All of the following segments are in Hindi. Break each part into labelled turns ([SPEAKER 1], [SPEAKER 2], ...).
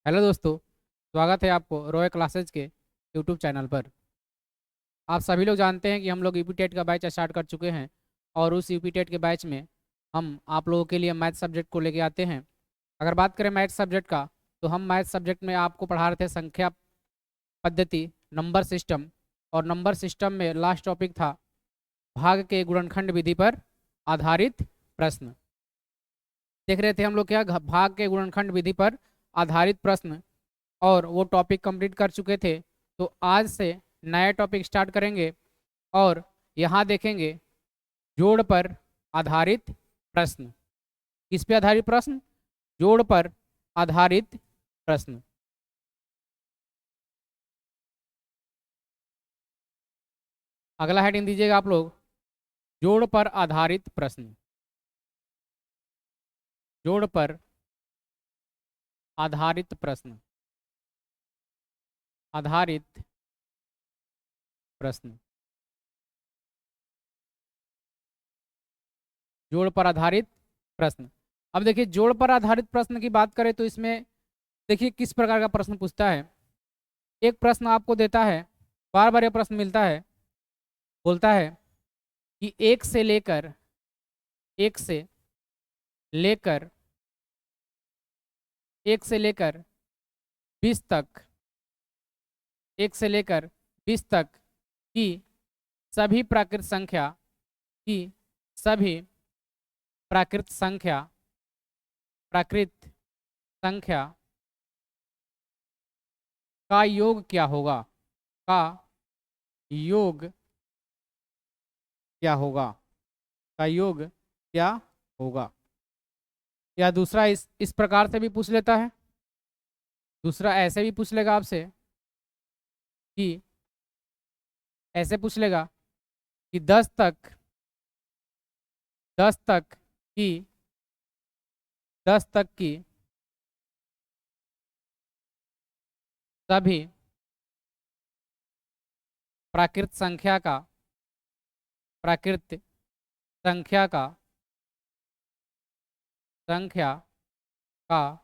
[SPEAKER 1] हेलो दोस्तों। स्वागत है आपको रॉय क्लासेज के यूट्यूब चैनल पर। आप सभी लोग जानते हैं कि हम लोग यूपी टेट का बैच स्टार्ट कर चुके हैं और उस यूपी टेट के बैच में हम आप लोगों के लिए मैथ सब्जेक्ट को लेके आते हैं। अगर बात करें मैथ सब्जेक्ट का, तो हम मैथ सब्जेक्ट में आपको पढ़ा रहे थे संख्या पद्धति, नंबर सिस्टम। और नंबर सिस्टम में लास्ट टॉपिक था भाग के गुणनखंड विधि पर आधारित प्रश्न। देख रहे थे हम लोग क्या भाग के गुणनखंड विधि पर आधारित प्रश्न, और वो टॉपिक कंप्लीट कर चुके थे। तो आज से नया टॉपिक स्टार्ट करेंगे और यहाँ देखेंगे जोड़ पर आधारित प्रश्न। किस पे आधारित प्रश्न? जोड़ पर आधारित प्रश्न। अगला हेडिंग दीजिएगा आप लोग, जोड़ पर आधारित प्रश्न। जोड़ पर आधारित प्रश्न। आधारित प्रश्न। जोड़ पर आधारित प्रश्न। अब देखिए, जोड़ पर आधारित प्रश्न की बात करें तो इसमें देखिए किस प्रकार का प्रश्न पूछता है। एक प्रश्न आपको देता है, बार बार ये प्रश्न मिलता है, बोलता है कि एक से लेकर एक से लेकर 20 तक, एक से लेकर 20 तक की सभी प्राकृत संख्या की सभी प्राकृत संख्या प्राकृत संख्या का योग क्या होगा? का योग क्या होगा? का योग क्या होगा? या दूसरा इस प्रकार से भी पूछ लेता है। दूसरा ऐसे भी पूछ लेगा आपसे कि ऐसे पूछ लेगा कि 10 तक की 10 तक की सभी प्राकृत संख्या का प्राकृत संख्या का संख्या का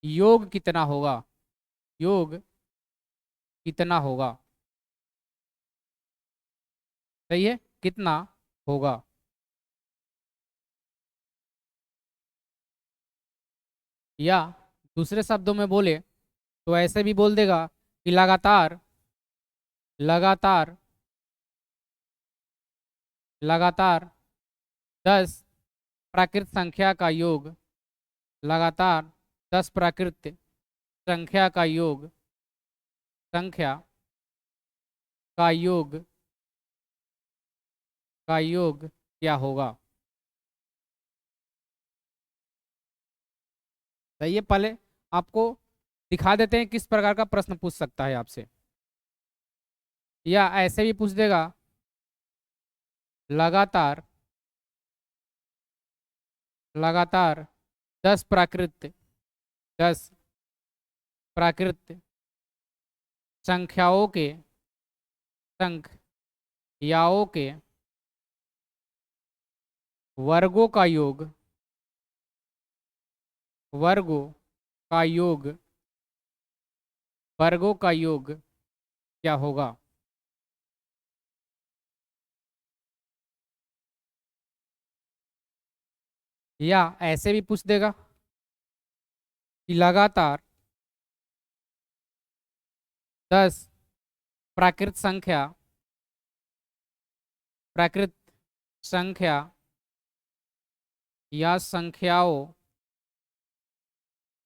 [SPEAKER 1] योग कितना होगा? योग कितना होगा? सही है, कितना होगा। या दूसरे शब्दों में बोले तो ऐसे भी बोल देगा कि लगातार लगातार लगातार 10 प्राकृत संख्या का योग, लगातार 10 प्राकृत संख्या का योग, संख्या का योग का योग क्या होगा? सही है, पहले आपको दिखा देते हैं किस प्रकार का प्रश्न पूछ सकता है आपसे। या ऐसे भी पूछ देगा, लगातार लगातार 10 प्राकृत 10 प्राकृत संख्याओं के संख्याओं के वर्गों का योग, वर्गों का योग वर्गों का योग क्या होगा? या ऐसे भी पूछ देगा कि लगातार 10 प्राकृत संख्या प्राकृत संख्या या संख्याओं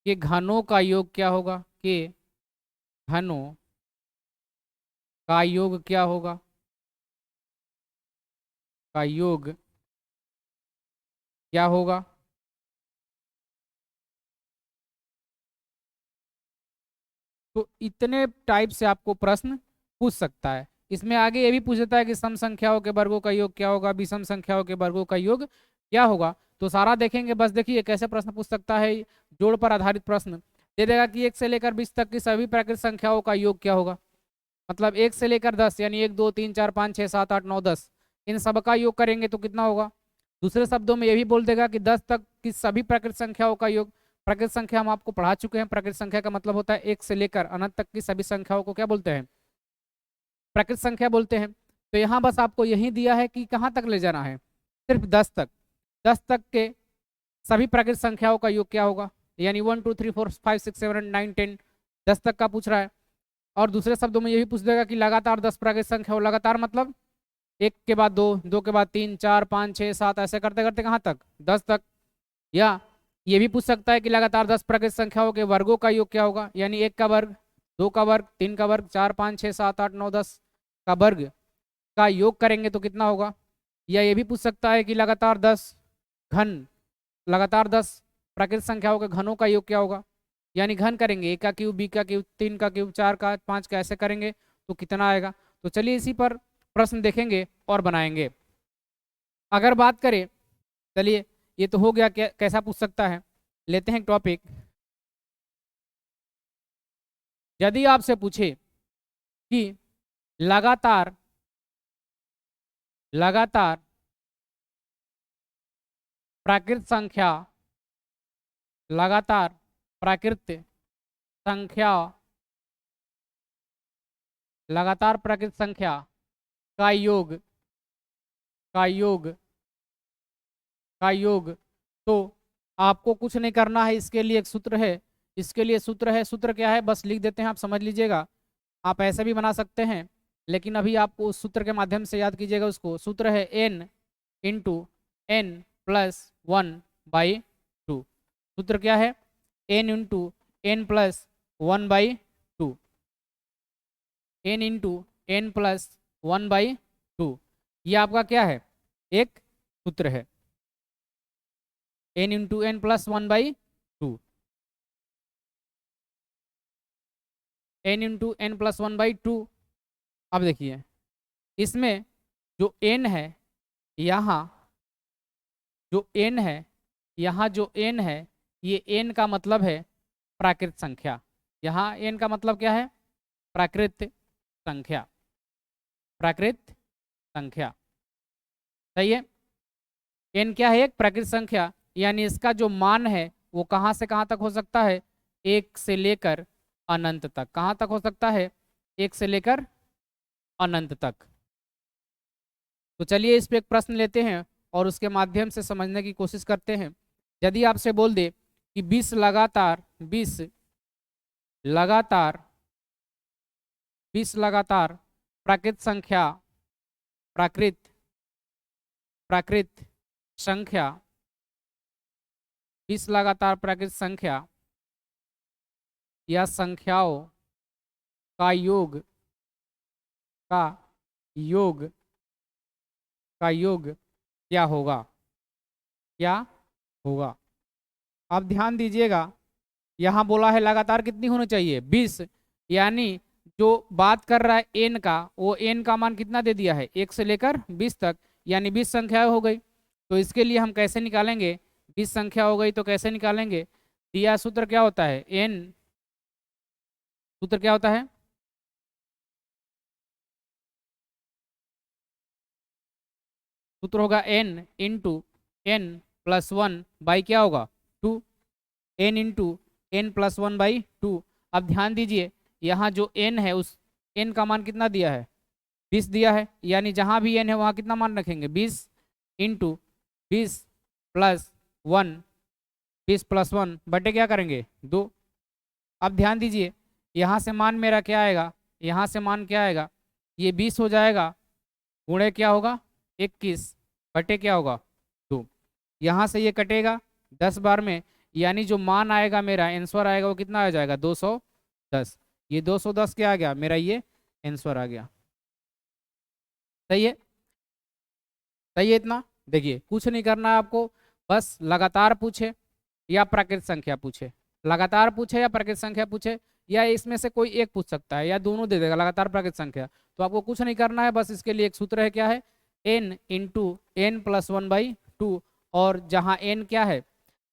[SPEAKER 1] के घनों का योग क्या होगा? के घनों का योग क्या होगा? का योग क्या होगा? तो इतने टाइप से आपको प्रश्न पूछ सकता है। इसमें आगे ये भी पूछ देता है कि सम संख्याओं के वर्गों का योग क्या होगा, विषम संख्याओं के वर्गों का योग क्या होगा। तो सारा देखेंगे। बस देखिए कैसे प्रश्न पूछ सकता है। जोड़ पर आधारित प्रश्न दे देगा कि 1 से लेकर 20 तक की सभी प्राकृत संख्याओं का योग क्या होगा। मतलब 1 से लेकर 10, यानी 1 2 3 4 5 6 7 8 9 10, इन सब का योग करेंगे तो कितना होगा। दूसरे शब्दों में ये भी बोल देगा कि 10 तक की सभी प्राकृत संख्याओं का योग। प्राकृत संख्या हम आपको पढ़ा चुके हैं। प्राकृत संख्या का मतलब होता है एक से लेकर अनंत तक की सभी संख्याओं को क्या बोलते हैं, प्राकृत संख्या बोलते हैं। तो यहाँ बस आपको यही दिया है कि कहाँ तक ले जाना है, सिर्फ 10 तक। 10 तक के सभी प्राकृत संख्याओं का योग क्या होगा, यानी 1 2 3 4 5 6 7 8 9 10, 10 तक का पूछ रहा है। और दूसरे शब्दों में ये भी पूछ देगा कि लगातार 10 प्राकृत संख्या हो। लगातार मतलब एक के बाद दो, दो के बाद तीन, चार, पाँच, छः, सात, ऐसे करते करते कहाँ तक, 10 तक। या ये भी पूछ सकता है कि लगातार 10 प्राकृत संख्याओं के वर्गों का योग क्या होगा, यानी 1 का वर्ग, 2 का वर्ग, 3 का वर्ग, 4 5 6 7 8 9 10 का वर्ग का योग करेंगे तो कितना होगा। या ये भी पूछ सकता है कि लगातार 10 घन, लगातार 10 प्राकृत संख्याओं के घनों का योग क्या होगा, यानी घन करेंगे, 1 का क्यूब, 2 का क्यूब, 3 का क्यूब, 4 का, 5 का, ऐसे करेंगे तो कितना आएगा। तो चलिए इसी पर प्रश्न देखेंगे और बनाएंगे। अगर बात करें, चलिए ये तो हो गया कैसा पूछ सकता है। लेते हैं टॉपिक। यदि आपसे पूछे कि लगातार प्राकृत संख्या, लगातार प्राकृत संख्या, लगातार प्राकृत संख्या का योग, का योग, का योग, तो आपको कुछ नहीं करना है। इसके लिए एक सूत्र है, इसके लिए सूत्र है। सूत्र क्या है बस लिख देते हैं, आप समझ लीजिएगा। आप ऐसे भी बना सकते हैं, लेकिन अभी आपको उस सूत्र के माध्यम से याद कीजिएगा उसको। सूत्र है n इंटू एन प्लस 1/2। सूत्र क्या है, n into n plus 1/2, n into n plus 1/2। ये आपका क्या है, एक सूत्र है, n into n plus 1/2, n into n plus 1/2। अब देखिए इसमें जो n है, यहाँ जो n है, यहाँ जो n है, ये n का मतलब है प्राकृत संख्या। यहाँ n का मतलब क्या है, प्राकृत संख्या, प्राकृत संख्या, सही है। n क्या है, एक प्राकृत संख्या, यानी इसका जो मान है वो कहाँ से कहाँ तक हो सकता है, 1 से लेकर अनंत तक। कहाँ तक हो सकता है, 1 से लेकर अनंत तक। तो चलिए इस पे एक प्रश्न लेते हैं और उसके माध्यम से समझने की कोशिश करते हैं। यदि आपसे बोल दे कि 20 लगातार 20 लगातार 20 लगातार प्राकृत संख्या, प्राकृत प्राकृत संख्या, 20 लगातार प्राकृत संख्या या संख्याओं का योग, का योग, का योग क्या होगा, क्या होगा। आप ध्यान दीजिएगा, यहाँ बोला है लगातार कितनी होनी चाहिए, 20, यानी जो बात कर रहा है n का, वो n का मान कितना दे दिया है, 1 से लेकर 20 तक, यानी 20 संख्या हो गई। तो इसके लिए हम कैसे निकालेंगे, 20 संख्या हो गई तो कैसे निकालेंगे। दिया सूत्र क्या होता है, n, सूत्र क्या होता है, सूत्र होगा n इंटू एन प्लस 1 क्या होगा 2, n इंटू एन प्लस 1/2। अब ध्यान दीजिए यहाँ जो n है उस n का मान कितना दिया है, 20 दिया है, यानी जहाँ भी n है वहाँ कितना मान रखेंगे, 20 इंटू 20 प्लस 1, 20 प्लस 1 बटे क्या करेंगे 2। अब ध्यान दीजिए यहाँ से मान मेरा क्या आएगा, यहाँ से मान क्या आएगा, ये 20 हो जाएगा, गुणे क्या होगा 21 बटे क्या होगा 2। यहाँ से ये कटेगा 10 बार में, यानी जो मान आएगा मेरा आंसर आएगा वो कितना आ जाएगा 210। ये 210 क्या आ गया मेरा, ये आंसर आ गया। सही है, सही है। इतना देखिए कुछ नहीं करना है आपको, बस लगातार पूछे या प्राकृत संख्या पूछे, लगातार पूछे या प्राकृत संख्या पूछे, या इसमें से कोई एक पूछ सकता है या दोनों दे देगा, लगातार प्राकृत संख्या। तो आपको कुछ नहीं करना है, बस इसके लिए एक सूत्र है, क्या है, n इंटू एन प्लस 1/2। और जहाँ n क्या है,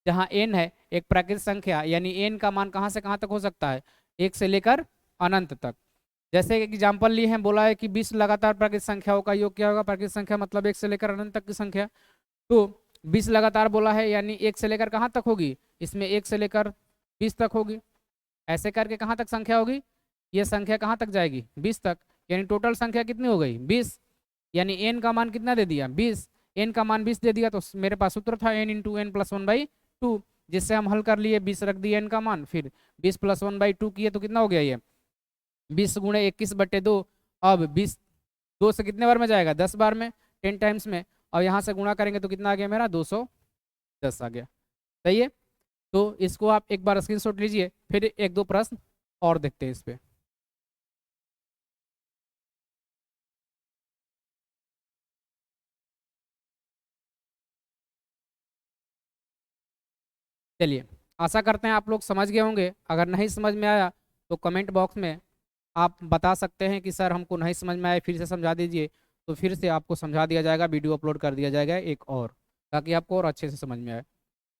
[SPEAKER 1] जहाँ n है एक प्राकृत संख्या, यानी n का मान कहाँ से कहाँ तक हो सकता है, 1 से लेकर अनंत तक। जैसे एग्जाम्पल लिए हैं, बोला है कि 20 लगातार प्राकृत संख्याओं का योग क्या होगा, प्राकृत संख्या मतलब 1 से लेकर अनंत तक की संख्या। तो 20 लगातार बोला है, यानी 1 से लेकर कहाँ तक होगी, इसमें 1 से लेकर 20 तक होगी। ऐसे करके कहाँ तक संख्या होगी, ये संख्या कहाँ तक जाएगी, 20 तक। यानी टोटल संख्या कितनी हो गई, 20। यानी एन का मान कितना दे दिया, 20। एन का मान 20 दे दिया, तो मेरे पास सूत्र था एन इंटू एन प्लस 1/2, जिससे हम हल कर लिए, 20 रख दिए एन का मान, फिर 20 प्लस 1/2 किए तो कितना हो गया ये 20 गुणे 21/2। अब 20 2 से कितने बार में जाएगा, 10 बार में, 10 टाइम्स में। और यहाँ से गुणा करेंगे तो कितना आ गया मेरा, 210 आ गया। सही है। तो इसको आप एक बार स्क्रीनशॉट लीजिए, फिर एक दो प्रश्न और देखते हैं इस पे। चलिए, आशा करते हैं आप लोग समझ गए होंगे। अगर नहीं समझ में आया तो कमेंट बॉक्स में आप बता सकते हैं कि सर हमको नहीं समझ में आया, फिर से समझा दीजिए। तो फिर से आपको समझा दिया जाएगा, वीडियो अपलोड कर दिया जाएगा एक और, ताकि आपको और अच्छे से समझ में आए।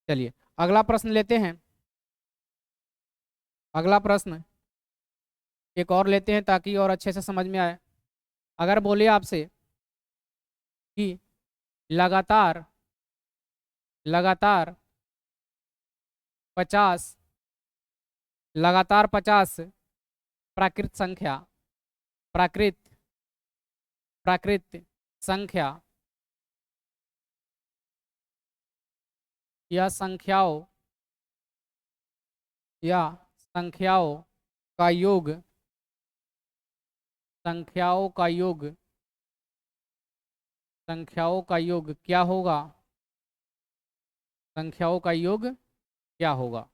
[SPEAKER 1] चलिए अगला प्रश्न लेते हैं। अगला प्रश्न एक और लेते हैं ताकि और अच्छे से समझ में आए। अगर बोले आपसे कि लगातार लगातार 50 लगातार 50 प्राकृत संख्या प्राकृत प्राकृत संख्या या संख्याओं या संख्याओं का योग संख्याओं का योग संख्याओं का योग क्या होगा, संख्याओं का योग क्या होगा।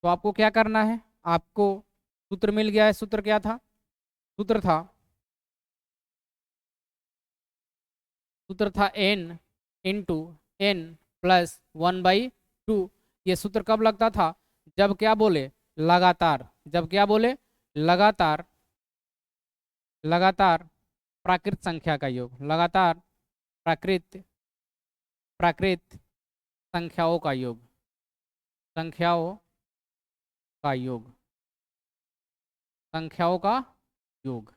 [SPEAKER 1] तो आपको क्या करना है, आपको सूत्र मिल गया है। सूत्र क्या था, सूत्र था n इंटू एन प्लस 1/2। ये सूत्र कब लगता था, जब क्या बोले, लगातार, जब क्या बोले, लगातार लगातार प्राकृत संख्या का योग, लगातार प्राकृत प्राकृत संख्याओं का योग, संख्याओं का योग, संख्याओं का योग।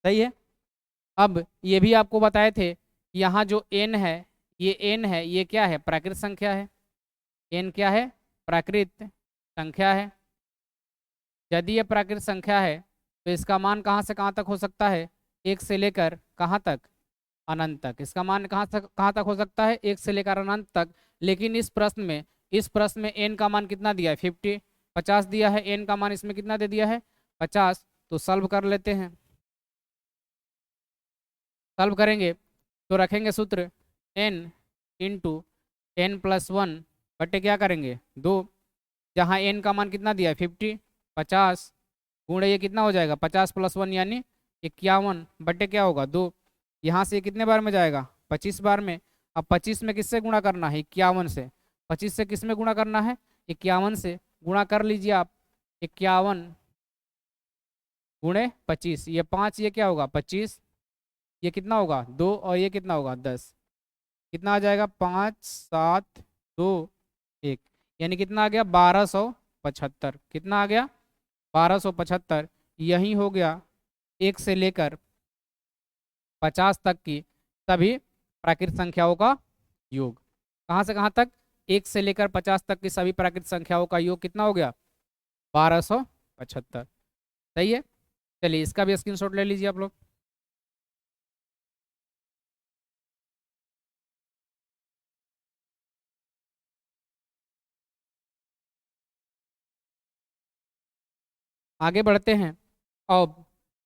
[SPEAKER 1] सही है। अब ये भी आपको बताए थे कि यहाँ जो n है, ये n है, ये क्या है, प्राकृत संख्या है। n क्या है, प्राकृत संख्या है। यदि ये प्राकृत संख्या है तो इसका मान कहाँ से कहाँ तक हो सकता है, 1 से लेकर कहाँ तक, अनंत तक। इसका मान कहाँ तक हो सकता है, 1 से लेकर अनंत तक। लेकिन इस प्रश्न में n का मान कितना दिया है, 50 दिया है। n का मान इसमें कितना दे दिया है, 50। तो सॉल्व कर लेते हैं। सॉल्व करेंगे तो रखेंगे सूत्र n इंटू एन प्लस 1 क्या करेंगे, 2। जहाँ n का मान कितना दिया है, 50 गुणे ये कितना हो जाएगा, 50 प्लस 1 यानी 51 क्या होगा, 2। यहाँ से कितने बार में जाएगा, 25 बार में। अब 25 में किससे गुणा करना है, 51 से। 25 से किस में गुणा करना है, 51 से। गुणा कर लीजिए आप, 51 गुणे 25, ये 5, ये क्या होगा 25, ये कितना होगा 2, और ये कितना होगा 10। कितना आ जाएगा, 5 7 2 1, यानी कितना आ गया, 1275। कितना आ गया, 1275। यही हो गया 1 से लेकर 50 तक की सभी प्राकृत संख्याओं का योग। कहाँ से कहाँ तक, 1 से लेकर 50 तक की सभी प्राकृत संख्याओं का योग कितना हो गया, 1275। सही है। चलिए इसका भी स्क्रीनशॉट ले लीजिए आप लोग। आगे बढ़ते हैं। अब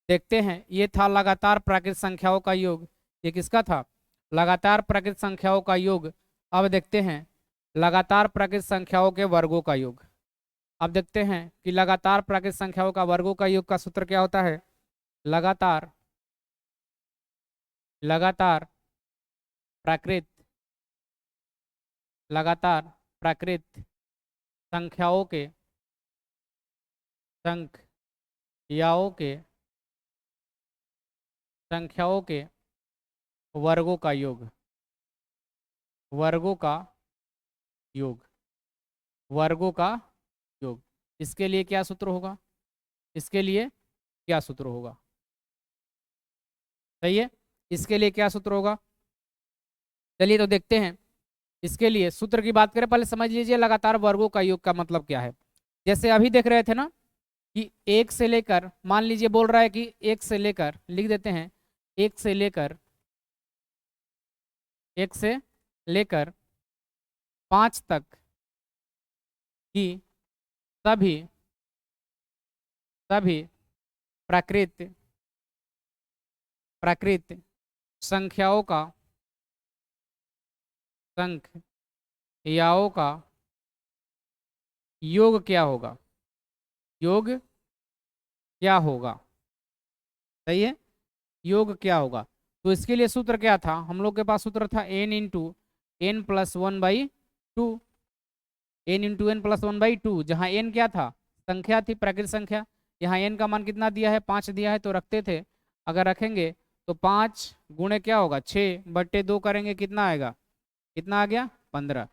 [SPEAKER 1] देखते हैं, ये था लगातार प्राकृत संख्याओं का योग। ये किसका था, लगातार प्राकृत संख्याओं का योग। अब देखते हैं लगातार प्राकृत संख्याओं के वर्गों का योग। अब देखते हैं कि लगातार प्राकृत संख्याओं का वर्गों का योग का सूत्र क्या होता है। लगातार लगातार प्राकृत लगातार प्राकृत संख्याओं के संख्याओं के संख्याओं के वर्गों का योग, वर्गों का योग, वर्गों का योग। इसके लिए क्या सूत्र होगा, इसके लिए क्या सूत्र होगा? सही है, इसके लिए क्या सूत्र होगा? चलिए तो देखते हैं। इसके लिए सूत्र की बात करें, पहले समझ लीजिए लगातार वर्गों का योग का मतलब क्या है। जैसे अभी देख रहे थे ना कि एक से लेकर, मान लीजिए बोल रहा है कि एक से लेकर, लिख देते हैं, एक से लेकर, एक से लेकर 5 तक की सभी सभी प्राकृत प्राकृत संख्याओं का संख्याओं का योग क्या होगा? योग क्या होगा? सही है, योग क्या होगा? तो इसके लिए सूत्र क्या था? हम लोग के पास सूत्र था n into n plus one by two, एन into n plus one by two, जहाँ n क्या था? संख्या थी, प्राकृतिक संख्या। यहाँ n का मान कितना दिया है? 5 दिया है, तो रखते थे। अगर रखेंगे तो 5 गुणे क्या होगा? 6/2 करेंगे, कितना आएगा? कितना आ गया? 15।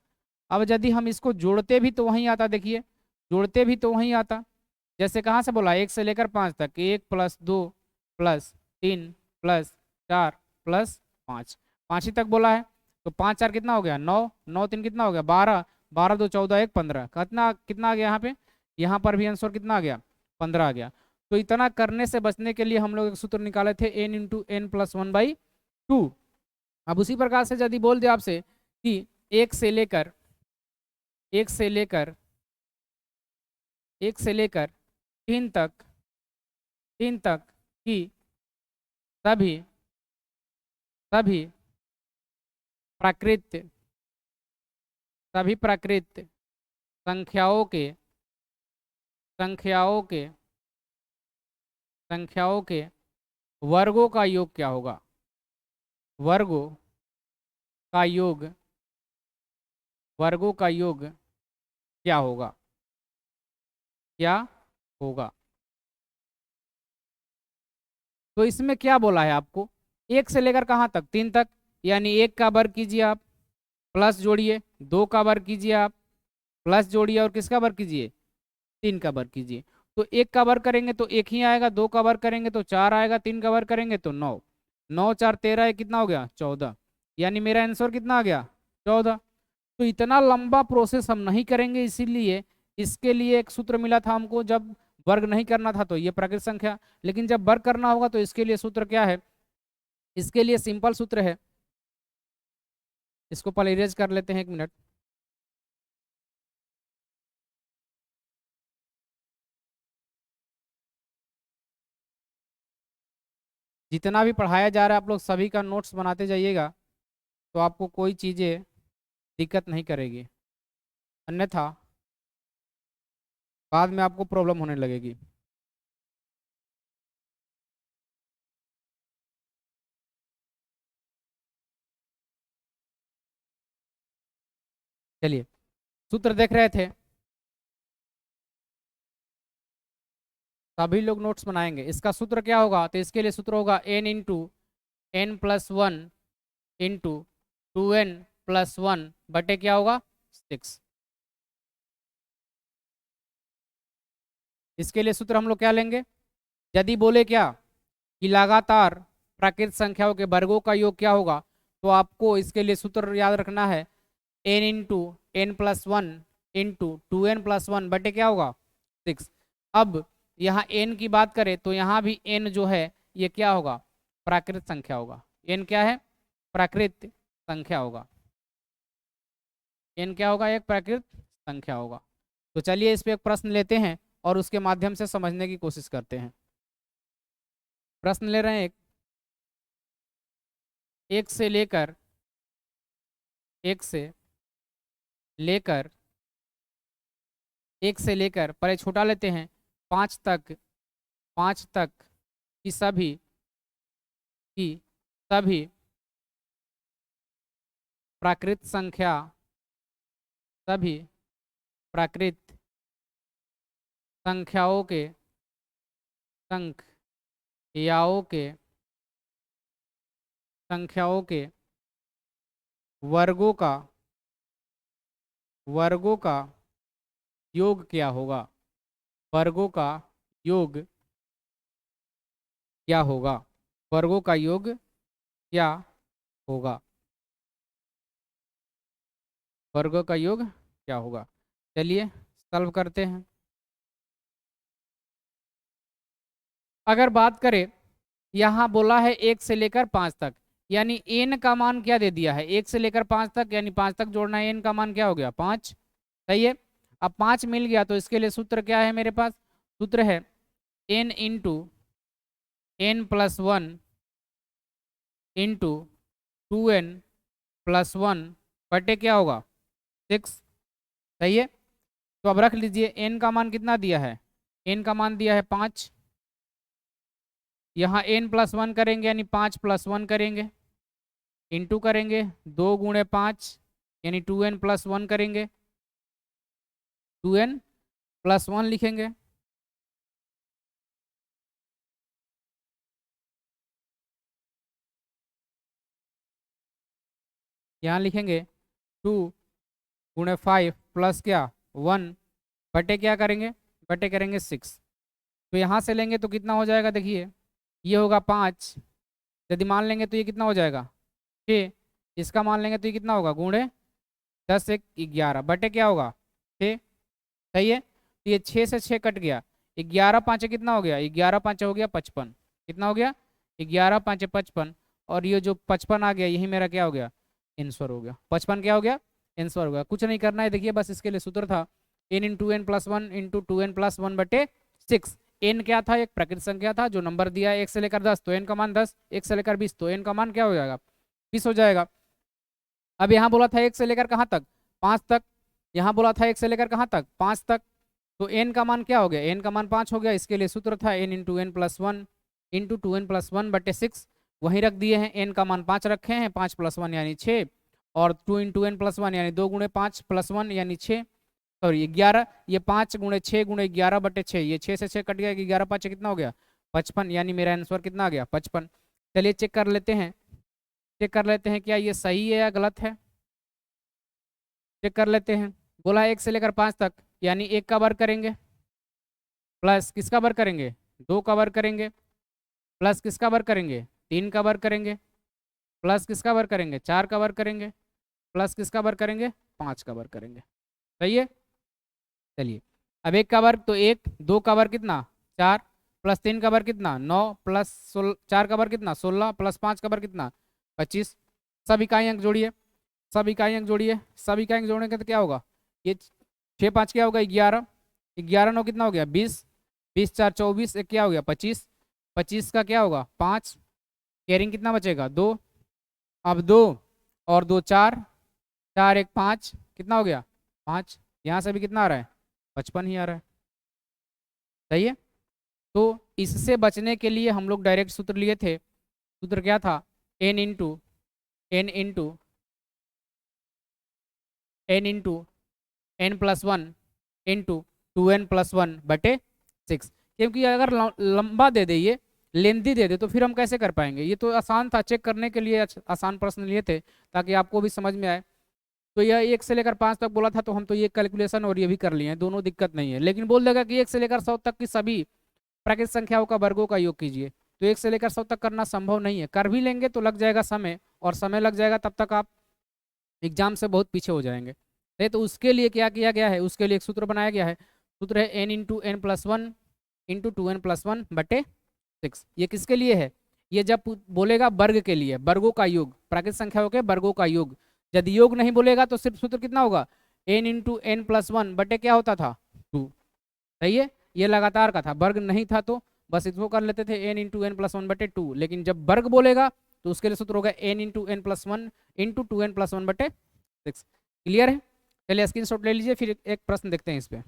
[SPEAKER 1] अब यदि हम इसको जोड़ते भी तो वहीं आता, देखिए जोड़ते भी तो वहीं आता। जैसे कहाँ से बोला? 1 से लेकर 5 तक, 1+2+3+4 +5, 5 ही तक बोला है। तो 5 4 कितना हो गया? 9, 9 3 कितना हो गया? 12, 12 2 14 1 15, कितना कितना आ गया यहाँ पे? यहाँ पर भी आंसर कितना आ गया? 15 आ गया। तो इतना करने से बचने के लिए हम लोग एक सूत्र निकाले थे, n into n plus one by two. अब उसी प्रकार से यदि बोल दे आपसे कि एक से लेकर एक से लेकर एक से लेकर 3 तक, 3 तक की सभी सभी प्राकृत सभी प्राकृत संख्याओं के संख्याओं के संख्याओं के वर्गों का योग क्या होगा? वर्गों का योग, वर्गों का योग क्या होगा? क्या होगा? तो इसमें क्या बोला है आपको? एक से लेकर कहाँ तक? 3 तक, यानी एक का वर्ग कीजिए आप, प्लस जोड़िए, 2 का वर्ग कीजिए आप, प्लस जोड़िए, और किसका वर्ग कीजिए? 3 का वर्ग कीजिए। तो एक का वर्ग करेंगे तो एक ही आएगा, 2 का वर्ग करेंगे तो 4 आएगा, 3 का वर्ग करेंगे तो 9, 9 4 13, कितना हो गया? 14। यानी मेरा आंसर कितना आ गया? 14। तो इतना लंबा प्रोसेस हम नहीं करेंगे, इसीलिए इसके लिए एक सूत्र मिला था हमको। जब वर्ग नहीं करना था तो ये प्राकृतिक संख्या, लेकिन जब वर्ग करना होगा तो इसके लिए सूत्र क्या है? इसके लिए सिंपल सूत्र है, इसको पहले इरेज कर लेते हैं, 1 मिनट। जितना भी पढ़ाया जा रहा है आप लोग सभी का नोट्स बनाते जाइएगा, तो आपको कोई चीज़ें दिक्कत नहीं करेगी, अन्यथा बाद में आपको प्रॉब्लम होने लगेगी। चलिए, सूत्र देख रहे थे, सभी लोग नोट्स बनाएंगे। इसका सूत्र क्या होगा? तो इसके लिए सूत्र होगा n into n plus one into 2n+1 बटे क्या होगा? 6। इसके लिए सूत्र हम लोग क्या लेंगे? यदि बोले क्या कि लगातार प्राकृतिक संख्याओं के वर्गों का योग क्या होगा, तो आपको इसके लिए सूत्र याद रखना है, n into n plus one into 2n+1 बटे क्या होगा? 6। अब यहाँ n की बात करें तो यहाँ भी n जो है ये क्या होगा? प्राकृतिक संख्या होगा। n क्या है? प्राकृतिक संख्या होगा। n क्या होगा? एक प्राकृतिक संख्या होगा। तो चलिए इस पे एक प्रश्न लेते हैं और उसके माध्यम से समझने की कोशिश करते हैं। प्रश्न ले रहे हैं, एक से लेकर एक से लेकर एक से लेकर पहले छोटा लेते हैं, 5 तक, 5 तक की सभी की सभी प्राकृत संख्या, सभी प्राकृत संख्याओं के संख्याओं के संख्याओं के वर्गों का वर्गों का योग क्या होगा? वर्गों का योग क्या होगा, वर्गों का योग क्या होगा, वर्गों का योग क्या होगा। चलिए सॉल्व करते हैं। अगर बात करें, यहाँ बोला है 1 से लेकर 5 तक, यानी n का मान क्या दे दिया है, 1 से लेकर 5 तक, यानी 5 तक जोड़ना है, n का मान क्या हो गया 5। सही है। अब 5 मिल गया तो इसके लिए सूत्र क्या है मेरे पास, सूत्र है n into n+1 into 2n+1 बटे क्या होगा 6। सही है। तो अब रख लीजिए n का मान कितना दिया है, n का मान दिया है 5। यहाँ n+1 करेंगे यानी 5+1 करेंगे, इंटू करेंगे 2 × 5 यानी 2n+1 करेंगे, 2n+1 लिखेंगे। यहाँ लिखेंगे 2 × 5 प्लस क्या 1 बटे क्या करेंगे, बटे करेंगे 6। तो यहाँ से लेंगे तो कितना हो जाएगा, देखिए ये होगा 5, यदि मान लेंगे तो ये कितना हो जाएगा 6, इसका मान लेंगे तो ये कितना होगा गुणे 10 1 11 बटे क्या होगा 6। सही है। तो ये 6 से 6 कट गया, 11 5 कितना हो गया, 11 5 हो गया 55। कितना हो गया 11 5 55, और ये जो 55 आ गया यही मेरा क्या हो गया आंसर हो गया, 55 क्या हो गया आंसर हो गया। कुछ नहीं करना है, देखिए बस इसके लिए सूत्र था n×n+1 इंटू 2n+1 बटे 6। n क्या था, एक प्राकृतिक संख्या था जो नंबर दिया है 1 से लेकर 10 तो n का मान 10, 1 से लेकर 20 तो n का मान क्या हो जाएगा 20 हो जाएगा। अब यहाँ बोला था 1 से लेकर कहाँ तक 5 तक, यहाँ बोला था 1 से लेकर कहाँ तक 5 तक, तो n का मान क्या हो गया, n का मान 5 हो गया। इसके लिए सूत्र था n×n+1 इंटू 2n+1 बटे 6, वहीं रख दिए हैं, n का मान 5 रखे हैं, 5+1 यानी 6, और 2 × n+1 यानी 2 × 5+1 यानी 6, सॉरी 11, ये 5 × 6 × 11 बटे 6, ये 6 से 6 कट गया, 11 5 कितना हो गया 55, यानी मेरा आंसर कितना आ गया 55। चलिए चेक कर लेते हैं, चेक कर लेते हैं क्या ये सही है या गलत है, चेक कर लेते हैं। बोला है 1 से लेकर 5 तक, यानी 1 का वर्ग करेंगे, प्लस किसका वर्ग करेंगे 2 का वर्ग करेंगे, प्लस किसका वर्ग करेंगे 3 का वर्ग करेंगे, प्लस किसका वर्ग करेंगे 4 का वर्ग करेंगे, प्लस किसका वर्ग करेंगे 5 का वर्ग करेंगे। सही है। चलिए अब 1 का वर्ग तो 1, 2 का वर्ग कितना 4, प्लस 3 का वर्ग कितना 9, प्लस 4 का वर्ग कितना 16, प्लस 5 का वर्ग कितना 25। सब इकाई अंक जोड़िए, सब इकाई अंक जोड़िए, सब इकाई अंक जोड़ने का तो क्या होगा, ये 6 5 क्या होगा 11, 11 9 कितना हो गया 20, 20 4 24, एक क्या हो गया 25, 25 का क्या होगा 5, कैरिंग कितना बचेगा 2, अब 2 और 2 4, 4 1 5 कितना हो गया 5, यहाँ से भी कितना आ रहा है 55 ही आ रहा है। सही है। तो इससे बचने के लिए हम लोग डायरेक्ट सूत्र लिए थे, सूत्र क्या था n into n into n+1 into 2n+1 बटे 6, क्योंकि अगर लंबा दे दे, ये लेंथी दे दे तो फिर हम कैसे कर पाएंगे। ये तो आसान था, चेक करने के लिए आसान प्रश्न लिए थे ताकि आपको भी समझ में आए। तो यह 1 से लेकर 5 तक बोला था तो हम तो ये कैलकुलेशन और ये भी कर लिए हैं, दोनों दिक्कत नहीं है। लेकिन बोल देगा कि 1 से लेकर 100 तक की सभी प्राकृतिक संख्याओं का वर्गों का योग कीजिए, तो 1 से लेकर 100 तक करना संभव नहीं है, कर भी लेंगे तो लग जाएगा समय, और समय लग जाएगा तब तक आप एग्जाम से बहुत पीछे हो जाएंगे। तो उसके लिए क्या किया गया है, उसके लिए एक सूत्र बनाया गया है, सूत्र है n×n+1 इंटू 2n+1 बटे 6। ये किसके लिए है, ये जब बोलेगा वर्ग के लिए, वर्गों का योग, प्राकृतिक संख्याओं के वर्गों का योग। यदि योग नहीं बोलेगा तो सिर्फ सूत्र कितना होगा n×n+1 बटे क्या होता था 2। सही है। ये लगातार का था, वर्ग नहीं था तो बस इसको कर लेते थे n×n+1 बटे 2, लेकिन जब वर्ग बोलेगा तो उसके लिए सूत्र होगा n×n+1 इंटू 2n+1 बटे 6। क्लियर है। चलिए स्क्रीनशॉट ले लीजिए, फिर एक प्रश्न देखते हैं इस पे।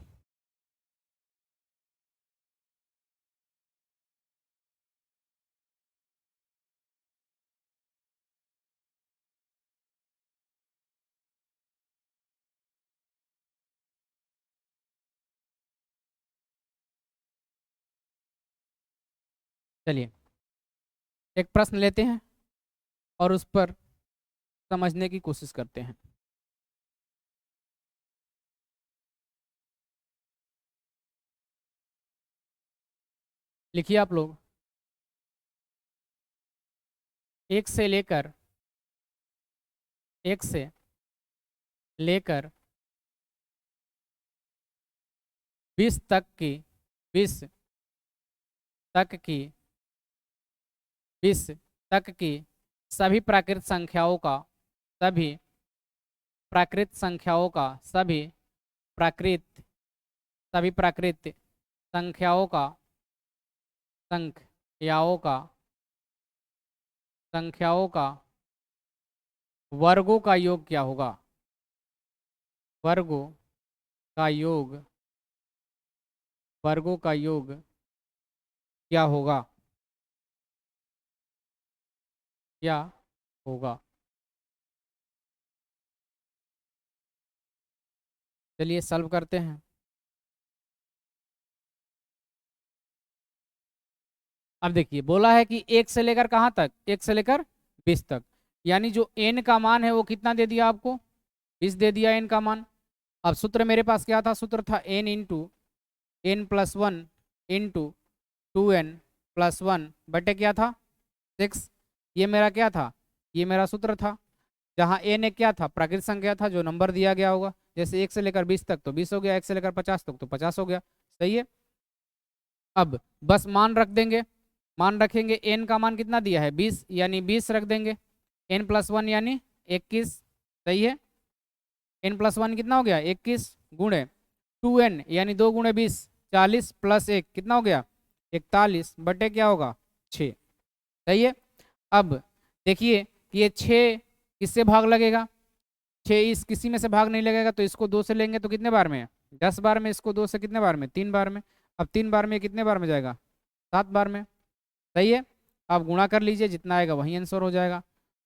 [SPEAKER 1] चलिए एक प्रश्न लेते हैं और उस पर समझने की कोशिश करते हैं। लिखिए आप लोग, एक से लेकर, एक से लेकर 20 तक की, 20 तक की, 20 तक की सभी प्राकृत संख्याओं का, सभी प्राकृत संख्याओं का, प्राकृत सभी प्राकृत संख्याओं का, संख्याओं का, संख्याओं का वर्गों का योग क्या होगा? वर्गों का योग, वर्गों का योग क्या होगा? क्या होगा? चलिए सॉल्व करते हैं। अब देखिए, बोला है कि एक से लेकर कहाँ तक, एक से लेकर 20 तक, यानी जो n का मान है वो कितना दे दिया आपको, 20 दे दिया n का मान। अब सूत्र मेरे पास क्या था, सूत्र था n into n plus one into 2n plus one बटे क्या था, 6। ये मेरा क्या था, ये मेरा सूत्र था, जहाँ n एक क्या था, प्राकृत संख्या था, जो नंबर दिया गया होगा। जैसे 1 से लेकर 20 तक तो 20 हो गया, 1 से लेकर 50 तक तो 50 हो गया। सही है। अब बस मान रख देंगे, मान रखेंगे, n का मान कितना दिया है 20, यानी 20 रख देंगे, n प्लस वन यानी 21। सही है। n प्लस वन कितना हो गया, 21 गुणे 2n यानी 2 गुणे 20, 40 प्लस 1 कितना हो गया, 41 बटे क्या होगा, 6। सही है। अब देखिए कि ये 6 किससे भाग लगेगा, 6 इस किसी में से भाग नहीं लगेगा, तो इसको 2 से लेंगे तो कितने बार में, 10 बार में, इसको 2 से कितने बार में, 3 बार में। अब 3 बार में कितने बार में जाएगा, 7 बार में। सही है। आप गुणा कर लीजिए, जितना आएगा वही आंसर हो जाएगा।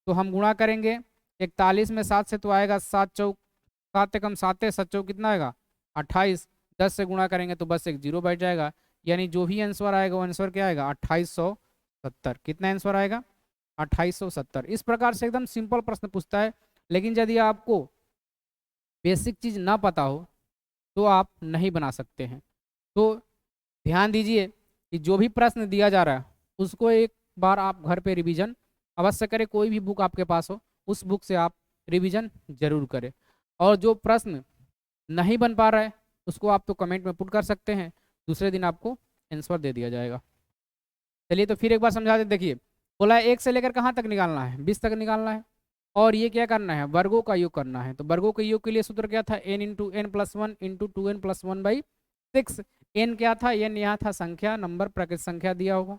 [SPEAKER 1] तो हम गुणा करेंगे, 41 में 7 से तो आएगा 7 चौक, 7 एकम 7 है, 7 चौक कितना आएगा 28। 10 से गुणा करेंगे तो बस एक जीरो बैठ जाएगा, यानी जो भी आंसर आएगा वो आंसर क्या आएगा, 2870। कितना आंसर आएगा, 2870। इस प्रकार से एकदम सिंपल प्रश्न पूछता है। लेकिन यदि आपको बेसिक चीज ना पता हो तो आप नहीं बना सकते हैं। तो ध्यान दीजिए कि जो भी प्रश्न दिया जा रहा है उसको एक बार आप घर पे रिवीजन अवश्य करें। कोई भी बुक आपके पास हो उस बुक से आप रिवीजन जरूर करें। और जो प्रश्न नहीं बन पा रहा है उसको आप तो कमेंट में पुट कर सकते हैं, दूसरे दिन आपको आंसर दे दिया जाएगा। चलिए तो फिर एक बार समझा दे। देखिए, बोला है 1 से लेकर कहाँ तक निकालना है, 20 तक निकालना है, और ये क्या करना है, वर्गों का योग करना है। तो वर्गों के योग के लिए सूत्र क्या था, n into n plus one into 2n plus one by 6। n क्या था, n यहाँ था संख्या, नंबर, प्राकृत संख्या दिया होगा।